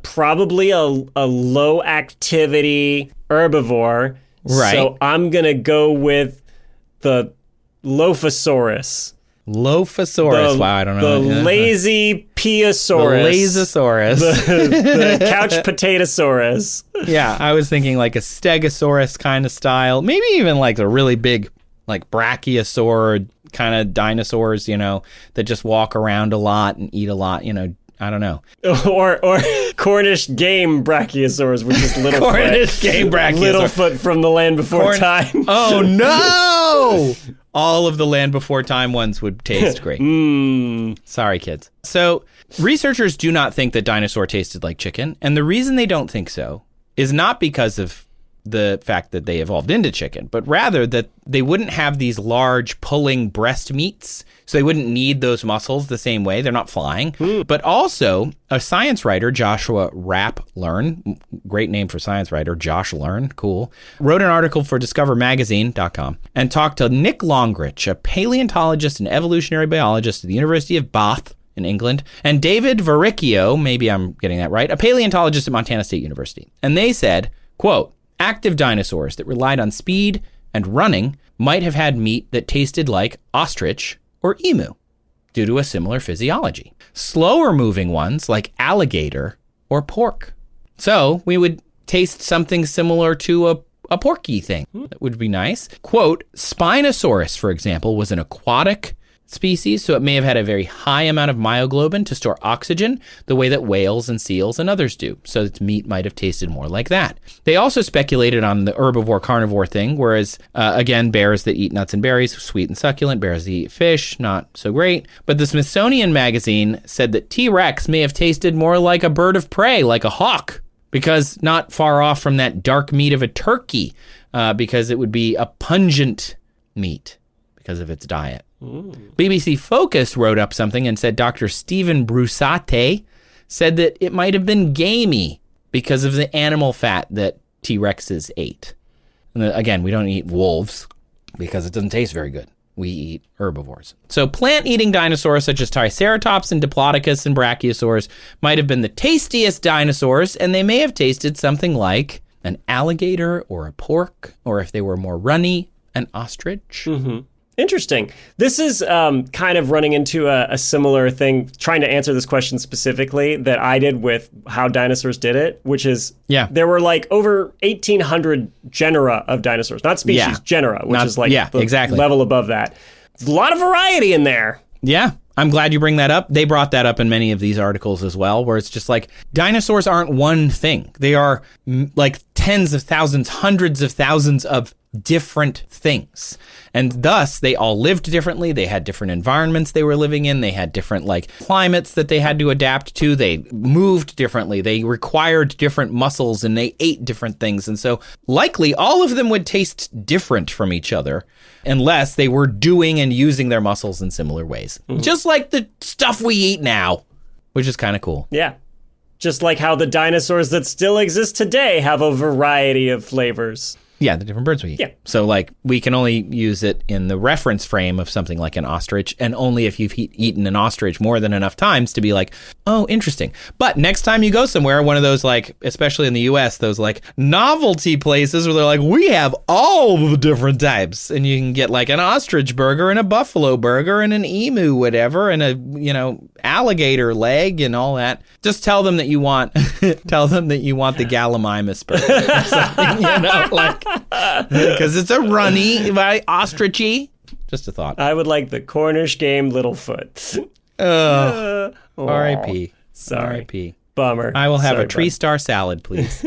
probably a low activity herbivore. Right. So I'm going to go with the Lophosaurus. Lophosaurus. Wow, I don't know. The lazy Piosaurus. The Lazosaurus. The couch potatosaurus. Yeah, I was thinking a Stegosaurus kind of style. Maybe even a really big Brachiosaur kind of dinosaurs, that just walk around a lot and eat a lot, I don't know. Or Cornish game brachiosaurs, which is Littlefoot. Cornish game brachiosaur. Littlefoot from the Land Before Time. Oh, no! All of the Land Before Time ones would taste great. Sorry, kids. So researchers do not think that dinosaur tasted like chicken. And the reason they don't think so is not because of the fact that they evolved into chicken, but rather that they wouldn't have these large pulling breast meats, so they wouldn't need those muscles the same way. They're not flying. But also, a science writer, Joshua Rapp-Learn, great name for science writer, Josh Learn, cool, wrote an article for DiscoverMagazine.com and talked to Nick Longrich, a paleontologist and evolutionary biologist at the University of Bath in England, and David Varicchio, maybe I'm getting that right, a paleontologist at Montana State University. And they said, quote, active dinosaurs that relied on speed and running might have had meat that tasted like ostrich or emu due to a similar physiology. Slower moving ones like alligator or pork. So we would taste something similar to a porky thing. That would be nice. Quote, Spinosaurus, for example, was an aquatic species, so it may have had a very high amount of myoglobin to store oxygen, the way that whales and seals and others do. So its meat might have tasted more like that. They also speculated on the herbivore-carnivore thing, whereas, again, bears that eat nuts and berries, sweet and succulent. Bears that eat fish, not so great. But the Smithsonian magazine said that T-Rex may have tasted more like a bird of prey, like a hawk, because not far off from that dark meat of a turkey, because it would be a pungent meat because of its diet. Ooh. BBC Focus wrote up something and said Dr. Stephen Brusate said that it might have been gamey because of the animal fat that T-Rexes ate. And again, we don't eat wolves because it doesn't taste very good. We eat herbivores. So plant-eating dinosaurs such as Triceratops and Diplodocus and Brachiosaurs might have been the tastiest dinosaurs, and they may have tasted something like an alligator or a pork, or if they were more runny, an ostrich. Mm-hmm. Interesting. This is kind of running into a similar thing, trying to answer this question specifically that I did with how dinosaurs did it, which is there were like over 1,800 genera of dinosaurs, not species, genera, which is like the level above that. There's a lot of variety in there. Yeah. I'm glad you bring that up. They brought that up in many of these articles as well, where it's just like dinosaurs aren't one thing. They are like tens of thousands, hundreds of thousands of different things. And thus, they all lived differently. They had different environments they were living in. They had different like climates that they had to adapt to. They moved differently. They required different muscles and they ate different things. And so likely all of them would taste different from each other unless they were doing and using their muscles in similar ways. Mm-hmm. Just like the stuff we eat now, which is kind of cool. Yeah. Just like how the dinosaurs that still exist today have a variety of flavors. Yeah, the different birds we eat. Yeah. So, like, we can only use it in the reference frame of something like an ostrich, and only if you've eaten an ostrich more than enough times to be like, oh, interesting. But next time you go somewhere, one of those, like, especially in the U.S., those, like, novelty places where they're like, we have all the different types. And you can get, like, an ostrich burger and a buffalo burger and an emu whatever and a, alligator leg and all that. Just tell them that you want, the Gallimimus burger or something, like... Because it's a runny, right? Ostrichy. Just a thought. I would like the Cornish game Littlefoot. R.I.P. Sorry. R.I.P. Bummer. I will have a tree star salad, please.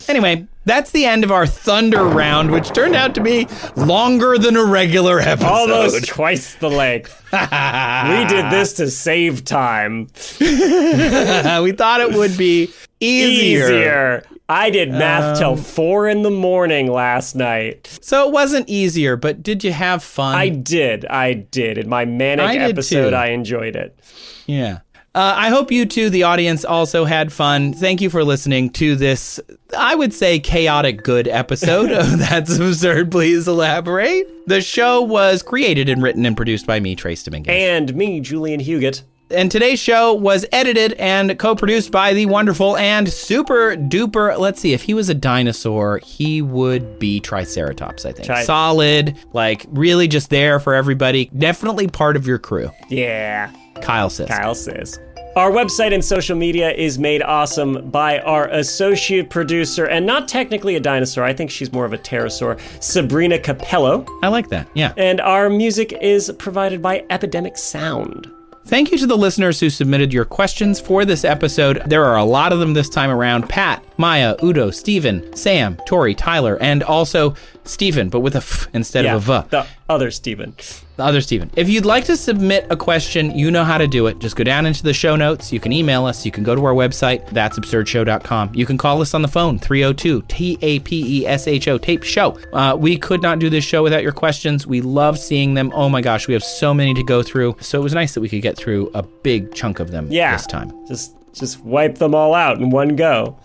Anyway, that's the end of our Thunder round, which turned out to be longer than a regular episode. Almost twice the length. We did this to save time. We thought it would be easier. I did math till 4 a.m. last night. So it wasn't easier, but did you have fun? I did. In my manic episode, I enjoyed it. Yeah. I hope you two, the audience, also had fun. Thank you for listening to this, I would say, chaotic good episode of That's Absurd, Please Elaborate. The show was created and written and produced by me, Trace Dominguez. And me, Julian Huguet. And today's show was edited and co-produced by the wonderful and super duper, let's see, if he was a dinosaur, he would be Triceratops, I think. Solid, like really just there for everybody. Definitely part of your crew. Yeah. Kyle says. Our website and social media is made awesome by our associate producer, and not technically a dinosaur, I think she's more of a pterosaur, Sabrina Capello. I like that, yeah. And our music is provided by Epidemic Sound. Thank you to the listeners who submitted your questions for this episode. There are a lot of them this time around. Pat, Maya, Udo, Steven, Sam, Tori, Tyler, and also Steven, but with a F instead of a V. The other Steven. The other Steven. If you'd like to submit a question, you know how to do it. Just go down into the show notes. You can email us. You can go to our website, that'sabsurdshow.com. You can call us on the phone, 302-TAPESHO, tape show. We could not do this show without your questions. We love seeing them. Oh my gosh, we have so many to go through. So it was nice that we could get through a big chunk of them this time. Just wipe them all out in one go.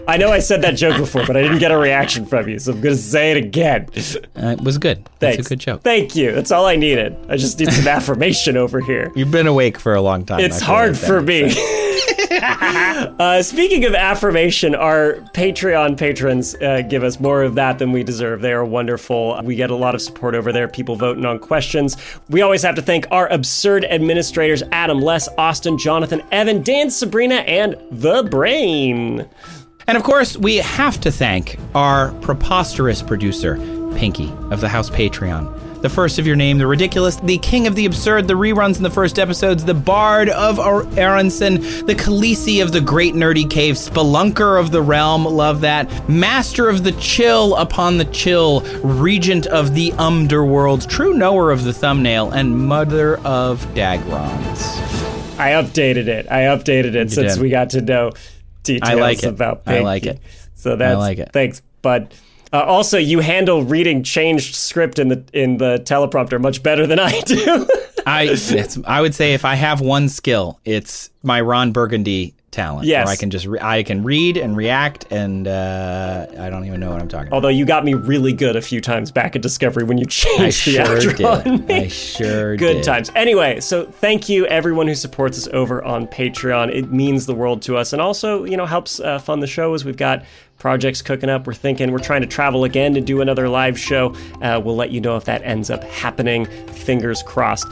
I know I said that joke before, but I didn't get a reaction from you, so I'm going to say it again. It was good. Thanks. That's a good joke. Thank you. That's all I needed. I just need some affirmation over here. You've been awake for a long time. It's hard for me. Speaking of affirmation, our Patreon patrons give us more of that than we deserve. They are wonderful. We get a lot of support over there, people voting on questions. We always have to thank our absurd administrators, Adam, Les, Austin, Jonathan, Evan, Dan, Sabrina, and The Brain. And of course, we have to thank our preposterous producer, Pinky of the House Patreon. The first of your name, the ridiculous, the king of the absurd, the reruns in the first episodes, the bard of Aronson, the Khaleesi of the great nerdy cave, spelunker of the realm, love that, master of the chill upon the chill, regent of the underworld, true knower of the thumbnail, and mother of Dagrons. I updated it since we got to know details about Pinky. I like it. So that's thanks, bud. Also, you handle reading changed script in the teleprompter much better than I do. I would say if I have one skill, it's my Ron Burgundy talent. Yes. Where I can read and react, and I don't even know what I'm talking about. Although you got me really good a few times back at Discovery when you changed the outro on me. I sure did. Good did. times. Anyway, so thank you everyone who supports us over on Patreon. It means the world to us, and also, helps fund the show as we've got projects cooking up. We're trying to travel again to do another live show. We'll let you know if that ends up happening. Fingers crossed.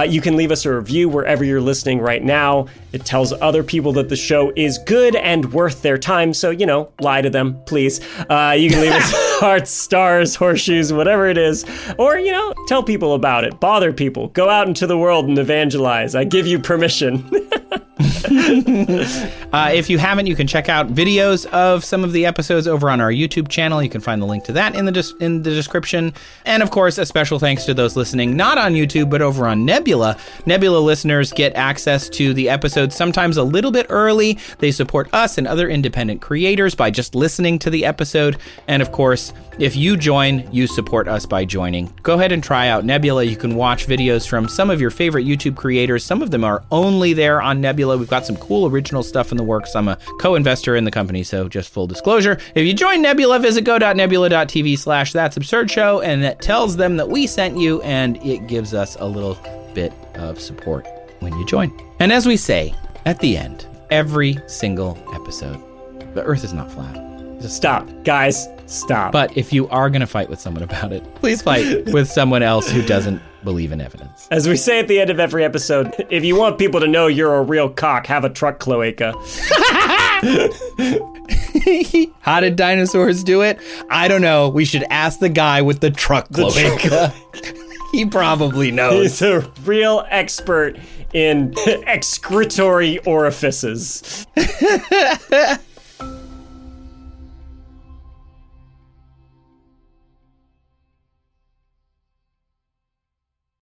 You can leave us a review wherever you're listening right now. It tells other people that the show is good and worth their time. So, lie to them, please. You can leave us hearts, stars, horseshoes, whatever it is. Or, tell people about it. Bother people. Go out into the world and evangelize. I give you permission. If you haven't, you can check out videos of some of the episodes over on our YouTube channel. You can find the link to that in the description. And of course, a special thanks to those listening not on YouTube, but over on Nebula. Nebula listeners get access to the episodes sometimes a little bit early. They support us and other independent creators by just listening to the episode. And of course, if you join, you support us by joining. Go ahead and try out Nebula. You can watch videos from some of your favorite YouTube creators. Some of them are only there on Nebula. We've got some cool original stuff in the works. I'm a co-investor in the company, so just full disclosure. If you join Nebula, visit go.nebula.tv/that'sabsurdshow, and it tells them that we sent you, and it gives us a little bit of support when you join. And as we say at the end, every single episode, the Earth is not flat. Just stop, guys. Stop. But if you are going to fight with someone about it, please fight with someone else who doesn't believe in evidence. As we say at the end of every episode, if you want people to know you're a real cock, have a truck cloaca. How did dinosaurs do it? I don't know. We should ask the guy with the truck cloaca. He probably knows. He's a real expert in excretory orifices.